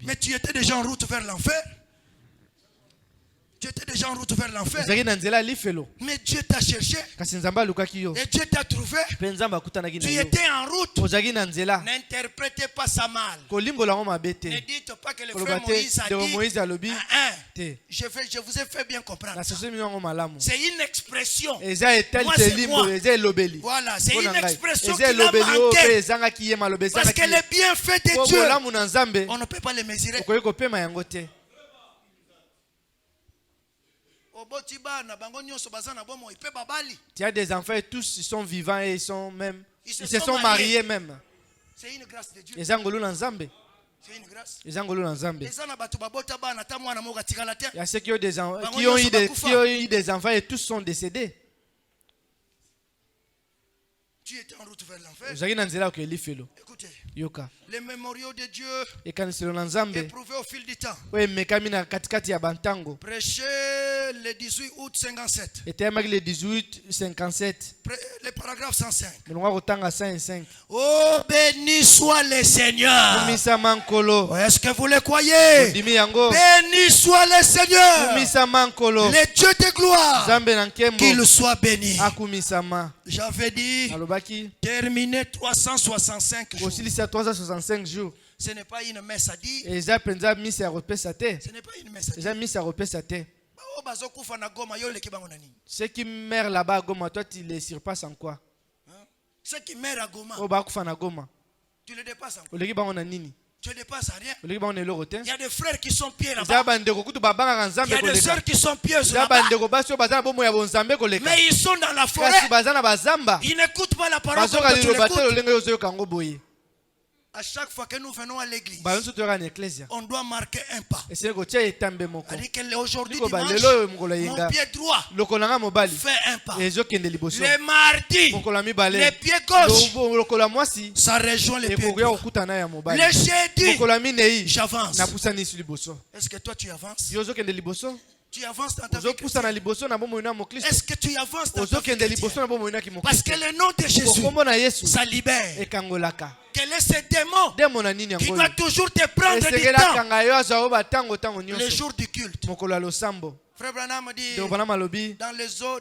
Mais tu étais déjà en route vers l'enfer. Tu étais déjà en route vers l'enfer. Mais Dieu t'a cherché. Et Dieu t'a trouvé. Tu étais en route. N'interprétez pas ça mal. Ne dites pas que le frère Moïse a dit je vous ai fait bien comprendre. C'est une expression. Moi, c'est moi. Voilà, c'est une expression qui m'a manqué. Parce que les bienfaits de Dieu, on ne peut pas les mesurer. Tu as des enfants et tous ils sont vivants et ils se sont mariés même. C'est une grâce de Dieu. C'est une grâce. Il y a ceux qui ont eu des enfants et tous sont décédés. Tu étais en route vers l'enfer. Écoutez, les mémoriaux de Dieu éprouvés au fil du temps. Prêché le 18 août 57. Le paragraphe 105. Oh, béni soit le Seigneur. Est-ce que vous le croyez? Béni soit le Seigneur. Le Dieu de gloire. Qu'il soit béni. J'avais dit terminer 365 jours. Ce n'est pas une messe à dire. Ce n'est pas une messe à dire. Ceux qui meurent là-bas à Goma, toi tu les surpasses en quoi? Ceux qui meurent à Goma, tu les dépasses en quoi? Tu ne dépasses à rien. Il y a des frères qui sont pieds là-bas. Il y a des sœurs qui sont pieuses là-bas. Mais ils sont dans la forêt. Ils n'écoutent pas la parole comme tu l'écoutes. À chaque fois que nous venons à l'église, on doit marquer un pas. C'est-à-dire qu'aujourd'hui dimanche, mon pied droit fait un pas. Le mardi, le pied gauche, ça rejoint le pied droit. Le jeudi, j'avance. Est-ce que toi tu avances? Tu avances dans ta vie. Est-ce que tu avances dans ta vie? Parce que le nom de Jésus, ça libère. Quel est ce démon qui doit toujours te prendre du temps? Le jour du culte. Frère Branham dit dans les eaux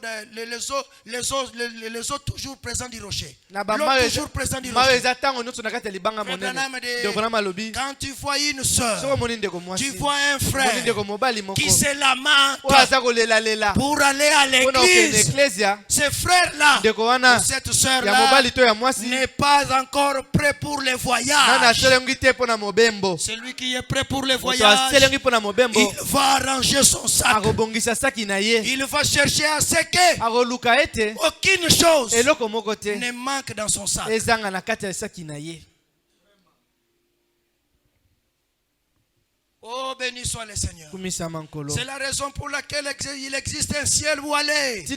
toujours présents du rocher. L'eau toujours présente du rocher. Frère Branham dit quand tu vois une soeur, tu vois un frère qui se lamente pour aller à l'église, ce frère-là ou cette soeur-là n'est pas encore prêt pour le voyage. Celui qui est prêt pour le voyage, il va arranger son sac. Il va chercher à ce que aucune chose ne manque dans son sac. Oh, béni soit le Seigneur. C'est la raison pour laquelle il existe un ciel où aller. Est-ce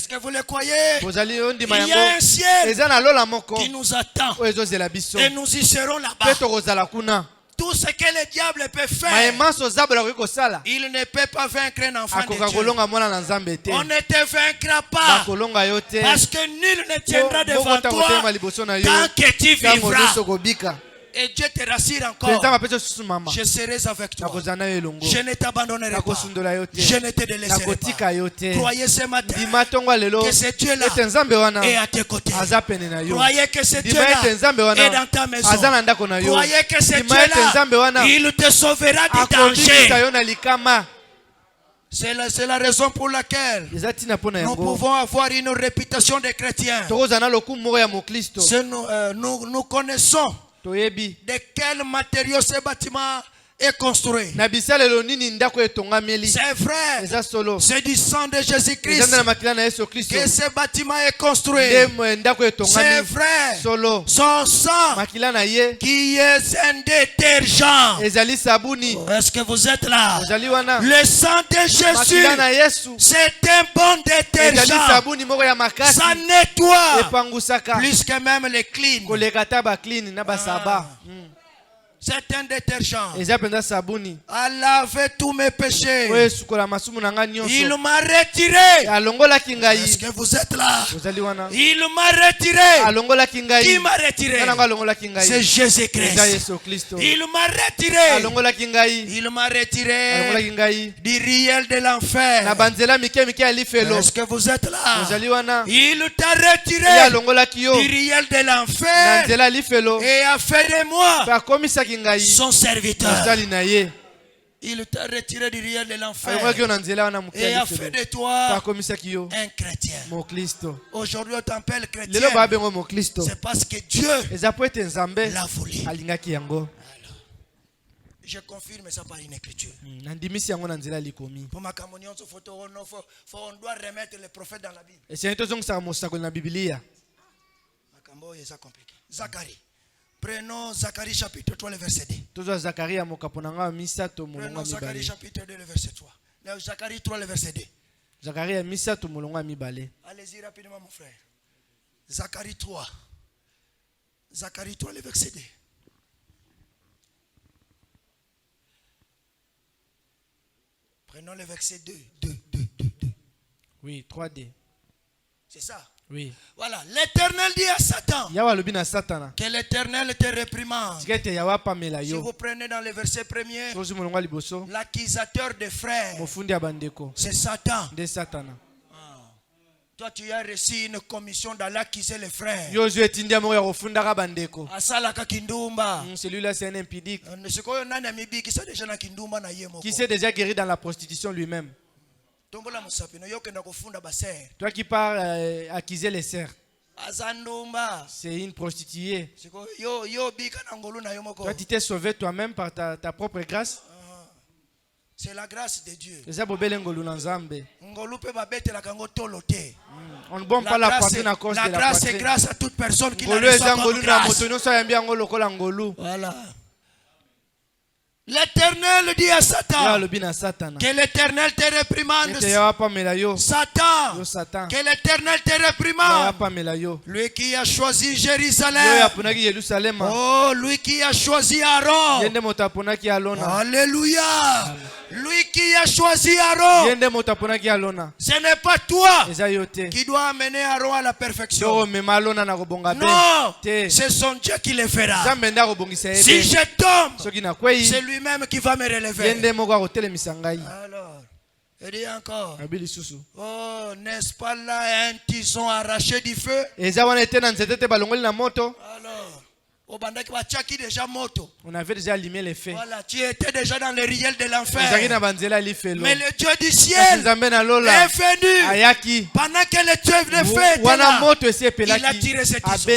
que vous le croyez? Il y a un ciel qui nous attend. Et nous y serons là-bas. Tout ce que le diable peut faire, il ne peut pas vaincre un enfant de Dieu. On ne te vaincra pas. Parce que nul ne tiendra devant toi tant que tu vivras. Et Dieu te rassure encore. Je serai avec toi. Je ne t'abandonnerai pas. Je ne te délaisserai pas. Croyez ce matin que ce Dieu-là est à tes côtés. Croyez que ce Dieu-là est dans ta maison. Croyez que ce Dieu-là, il te sauvera du danger. C'est la raison pour laquelle nous pouvons avoir une réputation de chrétiens. Nous connaissons de quels matériaux ce bâtiment est construit. C'est vrai. C'est du sang de Jésus-Christ que ce bâtiment est construit. C'est vrai. Son sang qui est un détergent. Est-ce que vous êtes là? Le sang de Jésus, c'est un bon détergent. Ça nettoie plus que même les clean. C'est un détergent. A lavé tous mes péchés. Il m'a retiré. Est-ce que vous êtes là? Il m'a retiré. Qui m'a retiré? C'est Jésus-Christ. Il m'a retiré. Il m'a retiré du riel de l'enfer. Est-ce que vous êtes là? Il t'a retiré du riel de l'enfer et a fait de moi son serviteur. Il t'a retiré du riel de l'enfer et a fait de toi un chrétien. Aujourd'hui on t'appelle chrétien. C'est parce que Dieu l'a voulu. Je confirme ça par une écriture. Pour ma communion, on doit remettre les prophètes dans la Bible. C'est compliqué. Zacharie. Prenons Zacharie chapitre 3, le verset 2. Prenons Zacharie chapitre 2, le verset 3. Zacharie 3, le verset 2. Allez-y rapidement, mon frère. Zacharie 3. Zacharie 3, le verset 2. Prenons le verset 2. Oui, 3D. C'est ça? Oui. Voilà, l'Éternel dit à Satan que l'Éternel te réprimande. Si vous prenez dans le verset premier, l'accusateur des frères, c'est Satan. Toi, tu as reçu une commission d'aller accuser les frères. Celui-là, c'est un impudique. Qui s'est déjà guéri dans la prostitution lui-même. Toi qui pars accuser les sœurs. C'est une prostituée. Toi, tu t'es sauvé toi-même par ta propre grâce. C'est la grâce de Dieu. On ne bombe pas la poitrine à cause de la poitrine. La grâce est grâce à toute personne qui la reçoit comme grâce. Voilà. L'Éternel dit à Satan que l'Éternel te réprimande. Satan, que l'Éternel te réprimande. Lui qui a choisi Jérusalem. Oh, lui qui a choisi Aaron. Alléluia. Lui qui a choisi Aaron. Ce n'est pas toi qui dois amener Aaron à la perfection. Non, c'est son Dieu qui le fera. Si je tombe, c'est lui-même qui va me relever. Alors, il dit encore, oh, n'est-ce pas là un tison arraché du feu? Alors, on avait déjà allumé les feux. Voilà, tu étais déjà dans le riel de l'enfer. Mais le Dieu du ciel est venu. Pendant que le Dieu de feu était là, il a tiré cette tison.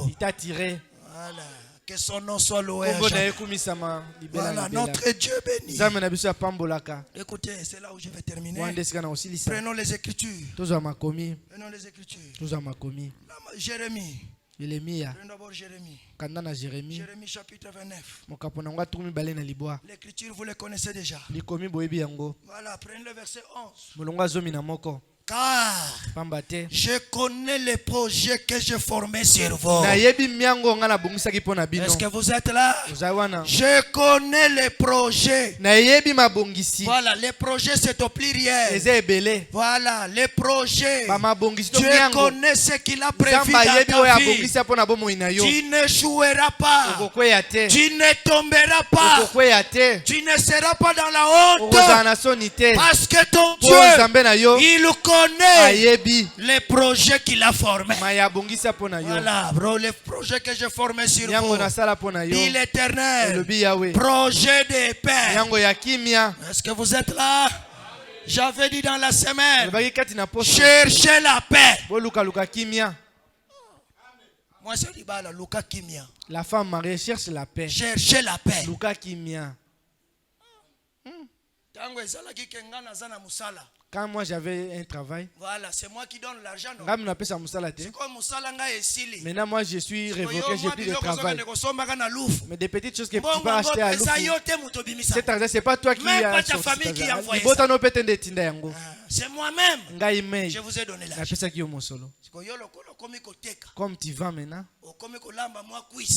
Il t'a tiré. Voilà. Que son nom soit loué. Voilà, notre Dieu béni. Écoutez, c'est là où je vais terminer. Prenons les Écritures. Prenons les Écritures. Jérémie. Prenons d'abord Jérémie. Jérémie chapitre 29. L'écriture, vous le connaissez déjà. Voilà, prenez le verset 11. Car je connais les projets que j'ai formés sur vous. Est-ce que vous êtes là? Je connais les projets. Voilà, les projets c'est au pluriel. Voilà, les projets. Dieu connaît ce qu'il a prévu dans ta vie. Tu ne joueras pas. Tu ne tomberas pas. Tu ne seras pas dans la honte. Parce que ton Dieu, il connaît les projets qu'il a formés. Voilà, bro, les projets que j'ai formés sur vous. Dit l'Éternel. Projet de paix. Est-ce que vous êtes là? J'avais dit dans la semaine, cherchez la paix. La femme mariée cherche la paix. Cherchez la paix. Luka kimia. Quand moi j'avais un travail, voilà, c'est moi qui donne l'argent. maintenant moi je suis révoqué, j'ai plus de travail. Mais des petites choses que tu peux acheter à Louf, cet argent, c'est pas toi qui as sorti cet argent. C'est moi-même. Je vous ai donné l'argent. Comme tu vas maintenant,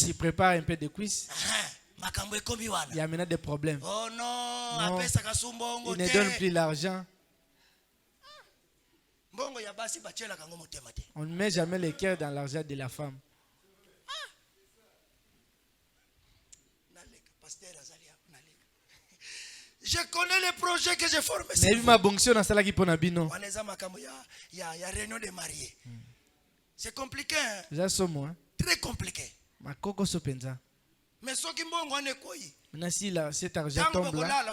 tu prépares un peu de cuisses. Il y a maintenant des problèmes. Oh non, il ne donne plus l'argent. On ne met jamais le cœur dans l'argent de la femme. Je connais les projets que j'ai formés. Il y a réunion de mariés. C'est compliqué. Hein? Très compliqué. Mais ce qui maintenant, si cet argent tombe là,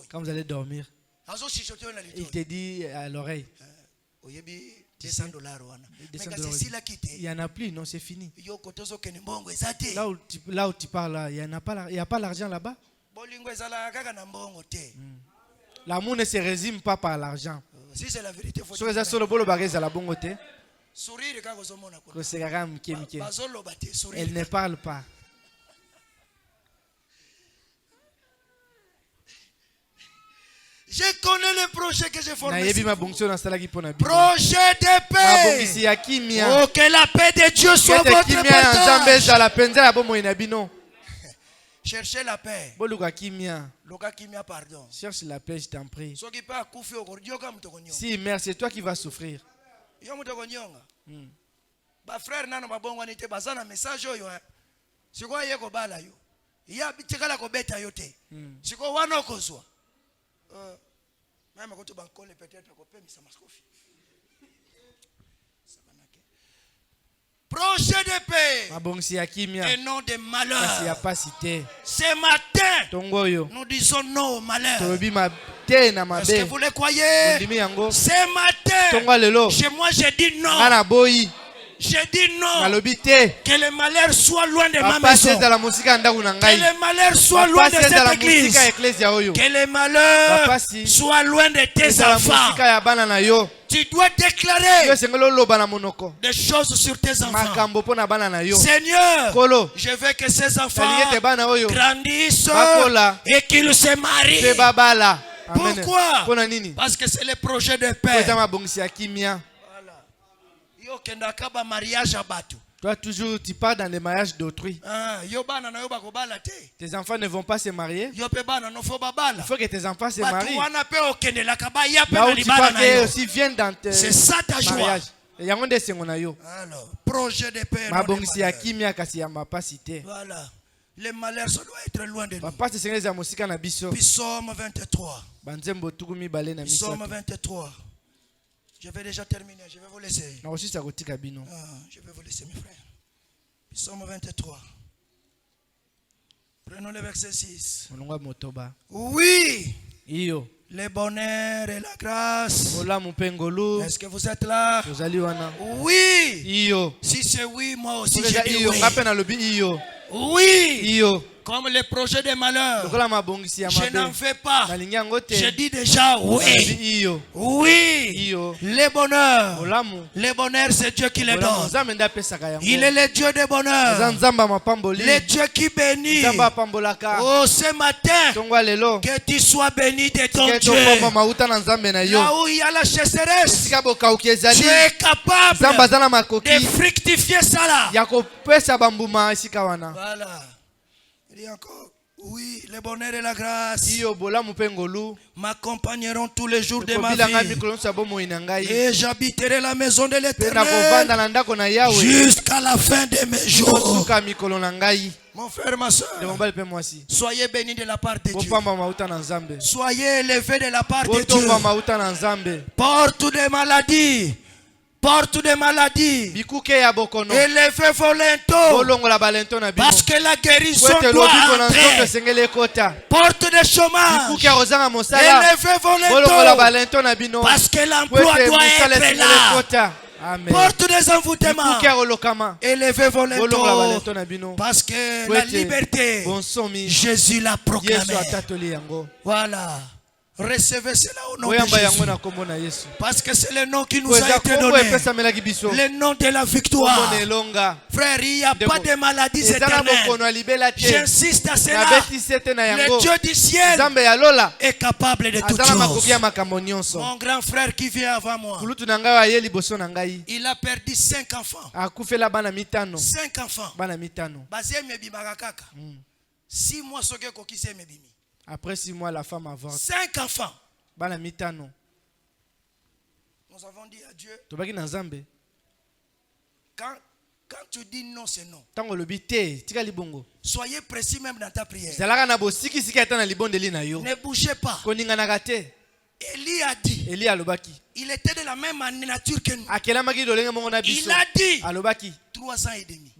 quand vous allez dormir, il te dit à l'oreille, il n'y en a plus, non, c'est fini. Là où tu parles, il n'y a pas l'argent là-bas. L'amour ne se résume pas par l'argent. Si c'est la vérité, faut dire. Elle ne parle pas. Je connais les projets que j'ai formés. Projet de paix. Oh, que la paix de Dieu soit votre portage. Cherchez la paix. Pardon. Cherche la paix, je t'en prie. Si mère, c'est toi qui vas souffrir. Frère nano babongo nite bazana message oyo siko yeko bala yo ya bitikala ko beta yote siko wana kozwa mama ko to bankole peut-être ko pemisa maskofi projet de paix et non de malheur. Ce matin nous disons non au malheur. Est-ce que vous le croyez? Ce matin chez moi j'ai dit non. J'ai dit non. Que le malheur soit loin de ma maison. Que le malheur soit loin de cette église. Que le malheur soit loin de tes enfants. Tu dois déclarer des choses sur tes enfants. Seigneur, je veux que ces enfants grandissent et qu'ils se marient. Pourquoi? Parce que c'est le projet de paix. Toi toujours tu pars dans les mariages d'autrui. Tes enfants ne vont pas se marier. Il faut que tes enfants se marient. Là où tu pars, qu'ils aussi viennent dans tes mariages. C'est ça ta joie. Alors, projet de paix. Voilà. Les malheurs, ça doit être loin de nous. Psaume 23. Psaume 23. Je vais déjà terminer, je vais vous laisser. Je vais vous laisser, mes frères. Psaume 23. Prenons le verset 6. Oui. Le bonheur et la grâce. Est-ce que vous êtes là? Oui. Si c'est oui, moi aussi je dis oui. Oui. Comme le projet de malheur, je n'en fais pas. Je dis déjà oui. Oui. Le bonheur c'est Dieu qui le donne. Il est le Dieu de bonheur. Le Dieu qui bénit. Oh, ce matin, que tu sois béni de ton Dieu. Là où il y a la chasseresse, tu es capable de fructifier ça là. Voilà. Il y a encore, oui, le bonheur et la grâce m'accompagneront tous les jours de ma vie. Et j'habiterai la maison de l'Éternel jusqu'à la fin de mes jours. Mon frère, ma soeur, soyez bénis de la part de Dieu. Soyez élevés de la part de Dieu. Porte des maladies. Porte de maladie. Élevez vos linteaux. Parce que la guérison doit entrer. Porte de chômage. Élevez vos linteaux. Parce que l'emploi doit être là. Porte des envoûtements. Élevez vos linteaux. Parce que la liberté, Jésus l'a proclamée. Voilà. Recevez cela au nom de Jésus. Parce que c'est le nom qui nous a été donné. Le nom de la victoire. Frère, il n'y a pas de maladie éternelle. J'insiste à cela. Le Dieu du ciel est capable de toutes choses. Mon grand frère qui vient avant moi, il a perdu 5 enfants. 5 enfants. 6 mois, ce que me après 6 mois, la femme avorte. 5 enfants. Nous avons dit à Dieu. Quand tu dis non, c'est non. Soyez précis même dans ta prière. Ne bougez pas. Élie a dit. Il était de la même nature que nous. Il a dit 3 ans et demi.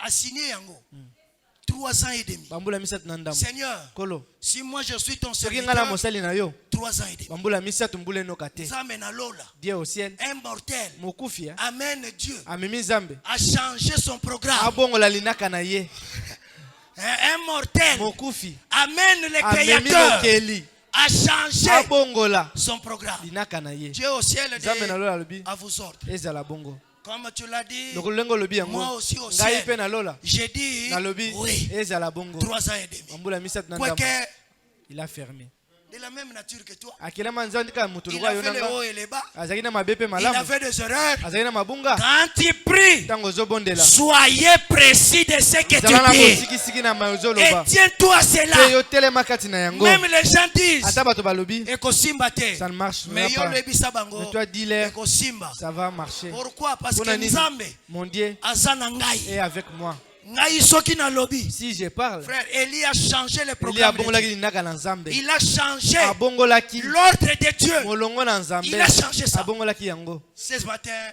Assigné yango. 3 ans et demi. Seigneur, si moi je suis ton serviteur, 3 ans et demi. Dieu au ciel, un mortel, amène Dieu a changé son programme. Un mortel amène le Créateur a changé son programme. Dieu au ciel dit à vous autres. Comme tu l'as dit, moi aussi au ciel, j'ai dit oui, 3 ans et demi. Il a fermé. De la même nature que toi. Il a fait le haut et le bas. Il a fait des erreurs. Quand tu pries, soyez précis de ce que tu dis. Et tiens-toi à cela. Même les gens disent ça ne marche mais toi dis-leur ça va marcher. Pourquoi? Parce que mon Dieu est avec moi. Si je parle, frère, Élie a changé le programme. Il a changé l'ordre de Dieu. Il a changé ça. Ce matin,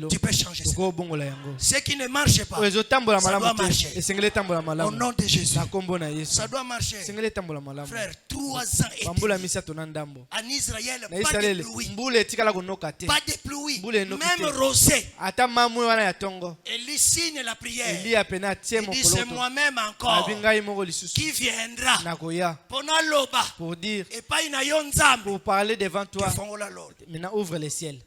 tu peux changer ça. Ce qui ne marche pas, ça doit marcher. Au nom de Jésus, ça doit marcher. Frère, 3 ans et demi. En Israël, pas de pluie. Pas de pluie. Même rosée. Élie signe la prière. Il dit c'est moi-même encore qui viendra pour dire, et pas une pour parler devant toi. Maintenant ouvre les ciels.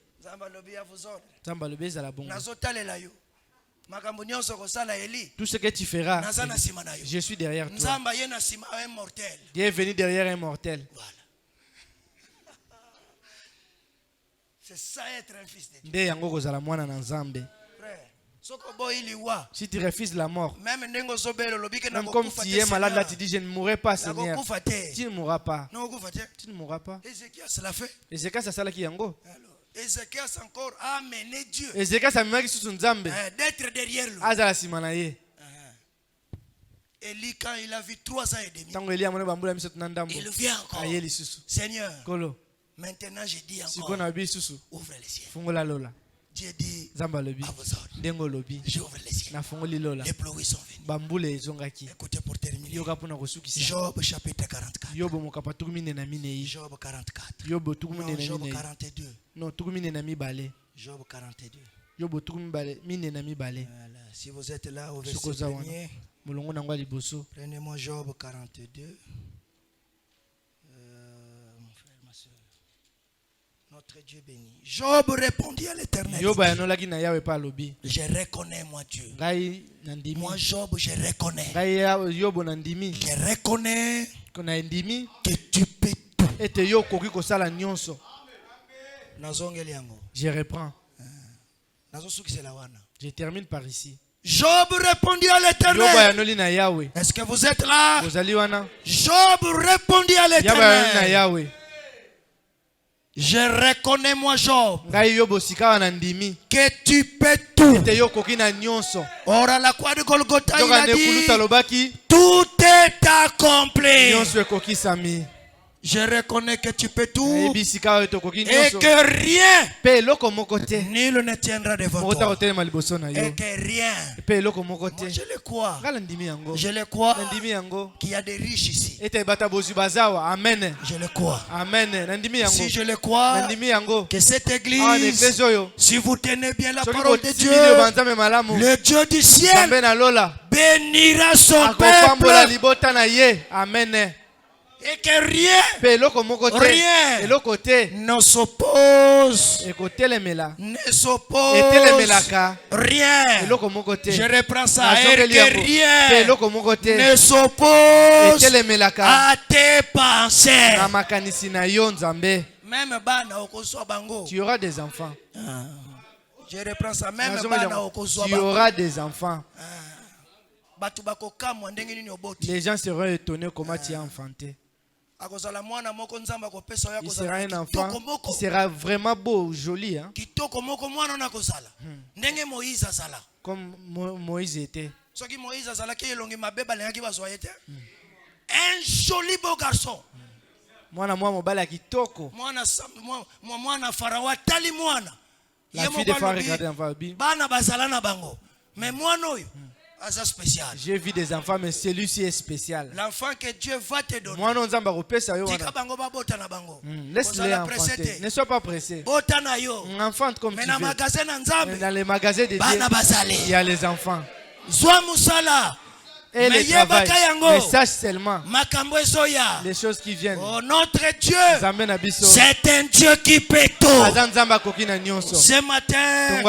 Tout ce que tu feras, je suis derrière toi. Dieu est venu derrière un mortel. Voilà. C'est ça être un fils de Dieu. Si tu refuses la mort, même comme tu es malade là, tu dis je ne mourrai pas, Seigneur. Tu ne mourras pas. Tu ne mourras pas. Ézéchias ça sala qui yango. Ézéchias encore a amené Dieu. Ézéchias a mis sous son zambe. D'être derrière lui. Azala simanaye. Élie quand il a vu 3 ans et demi. Il vient encore. Seigneur. Maintenant je dis encore. Ouvre les ciels. Dieu dit à vous autres, j'ouvre les ciels. Les pluies sont venues. Écoutez pour terminer. Job chapitre 44. Job 44. Job 42. Non, Job 42. Voilà. Si vous êtes là au verset 1er, prenez-moi Job 42. Notre Dieu béni. Job répondit à l'Éternel. Je reconnais moi Dieu. Moi Job, je reconnais. Je reconnais que tu peux tout. Je reprends. Je termine par ici. Job répondit à l'Éternel. Est-ce que vous êtes là? Job répondit à l'Éternel. Je reconnais moi Job que tu peux tout. Or à la croix de Golgotha il a dit tout est accompli. Je reconnais que tu peux tout et que rien, nul ne tiendra devant toi. Et que rien, moi je le crois. Je le crois qu'il y a des riches ici. Je le crois. Si je le crois, que cette église, si vous tenez bien la parole de Dieu, le Dieu du ciel bénira son peuple. Amen. Et que rien ne s'oppose, rien. Je reprends ça. Et que rien ne s'oppose à tes pensées. Même tu auras des enfants. Je reprends ça. Même tu auras des enfants. Les gens seront étonnés comment tu as enfanté. Il sera un enfant qui sera vraiment beau, joli. Hein? Comme Moïse était. Un joli beau garçon. La fille de Pharaon regardait l'enfant. Mais moi non. J'ai vu des enfants, mais celui-ci est spécial. L'enfant que Dieu va te donner. Laisse-les enfanter. Ne sois pas pressé. Enfante comme tu veux. Dans les magasins de Dieu, il y a les enfants. Et les travail. Mais sache seulement les choses qui viennent. Oh, notre Dieu, c'est un Dieu qui peut tout. Ce matin,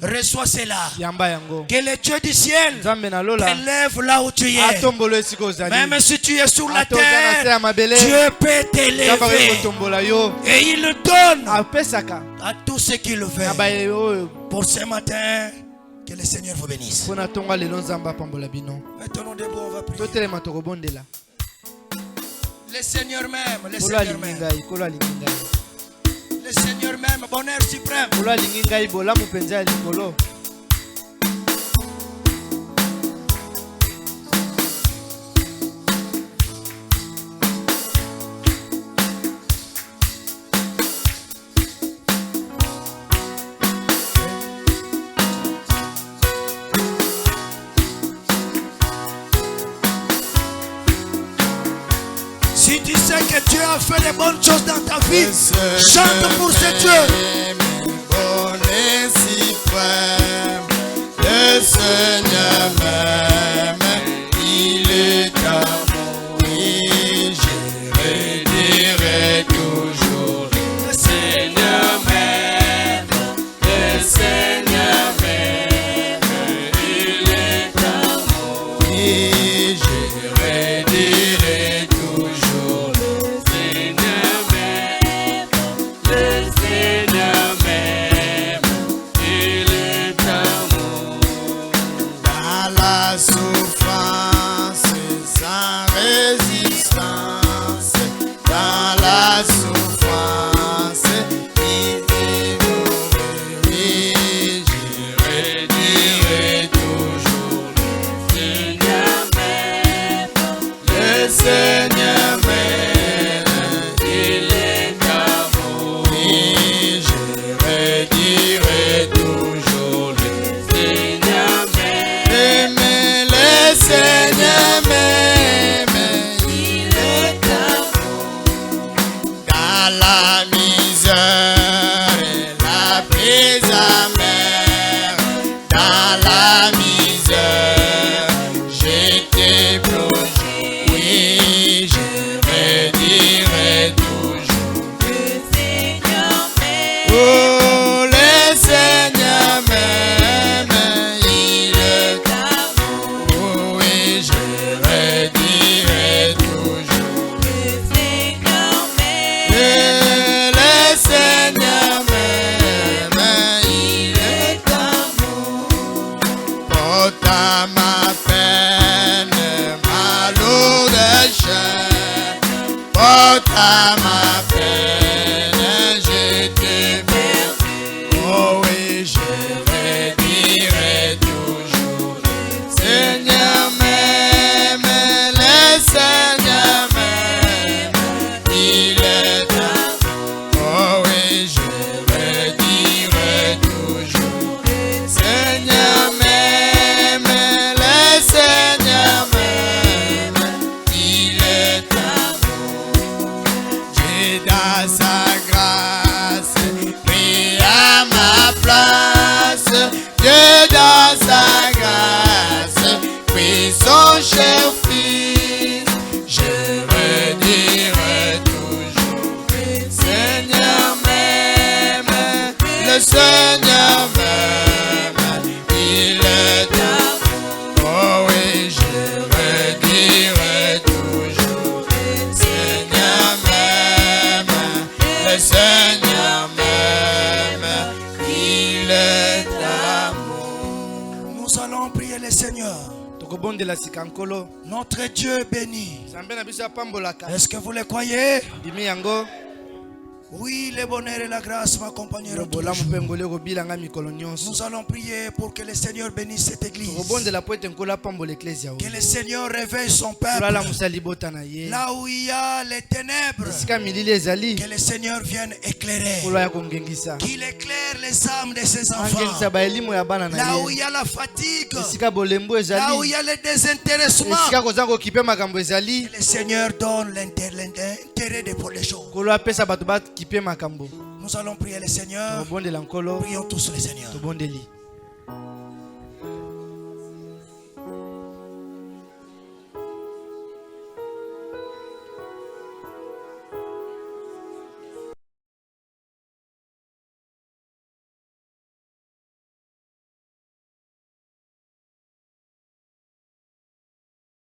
reçois cela. Que le Dieu du ciel t'élève là où tu es. Même si tu es sur la terre, Dieu peut t'élever. Et il le donne à tous ceux qui le veulent. Pour ce matin, que le Seigneur vous bénisse. Mettons-nous debout, on va prier. Le Seigneur même, le Seigneur même. Le Seigneur même, bonheur suprême. Si tu sais que Dieu a fait les bonnes choses dans ta vie, chante pour ce Dieu. Le Seigneur même, il est amour, oui, je redirai toujours. Le Seigneur même, le Seigneur même, il est amour, oui, je redirai toujours. Le Seigneur même, le Seigneur même, il est amour. Dans la souffrance, sans résistance, dans la souffrance, il est oui, je redirai toujours. Le Seigneur même, il est amour, oui, je redirai toujours. Le Seigneur même, le Seigneur même, il est amour. Dans la misère et la prise amère, dans la misère, j'étais plongé, oui, je redirai toujours. Le Seigneur même, oh, le Seigneur même, il est amour, oh, oui, je redirai toujours. Le Seigneur même, le Seigneur même, il est amour. Porte à ma peine, ma lourde chaîne, porte à ma peine, j'étais perdu. Oh oui, je redirai toujours. Seigneur même, le Seigneur même, il et dans sa grâce, prie à ma place. Dieu dans sa grâce, prie son cher fils. Je redirai toujours, le Seigneur m'aime, le Seigneur m'aime, il est d'amour. Oh oui, je redirai toujours, le Seigneur m'aime, le Seigneur m'aime, il est d'amour. Nous allons prier le Seigneur. Notre Dieu béni. Est-ce que vous le croyez? Oui, le bonheur et la grâce m'accompagneront tous les jours. Nous allons prier pour que le Seigneur bénisse cette église. Que le Seigneur réveille son peuple. Là où il y a les ténèbres, que le Seigneur vienne éclairer. Qu'il éclaire les âmes de ses enfants. Là où il y a la fatigue, là où il y a le désintéressement, que le Seigneur donne l'intérêt pour les choses. Nous allons prier le Seigneur. Prions tous le Seigneur.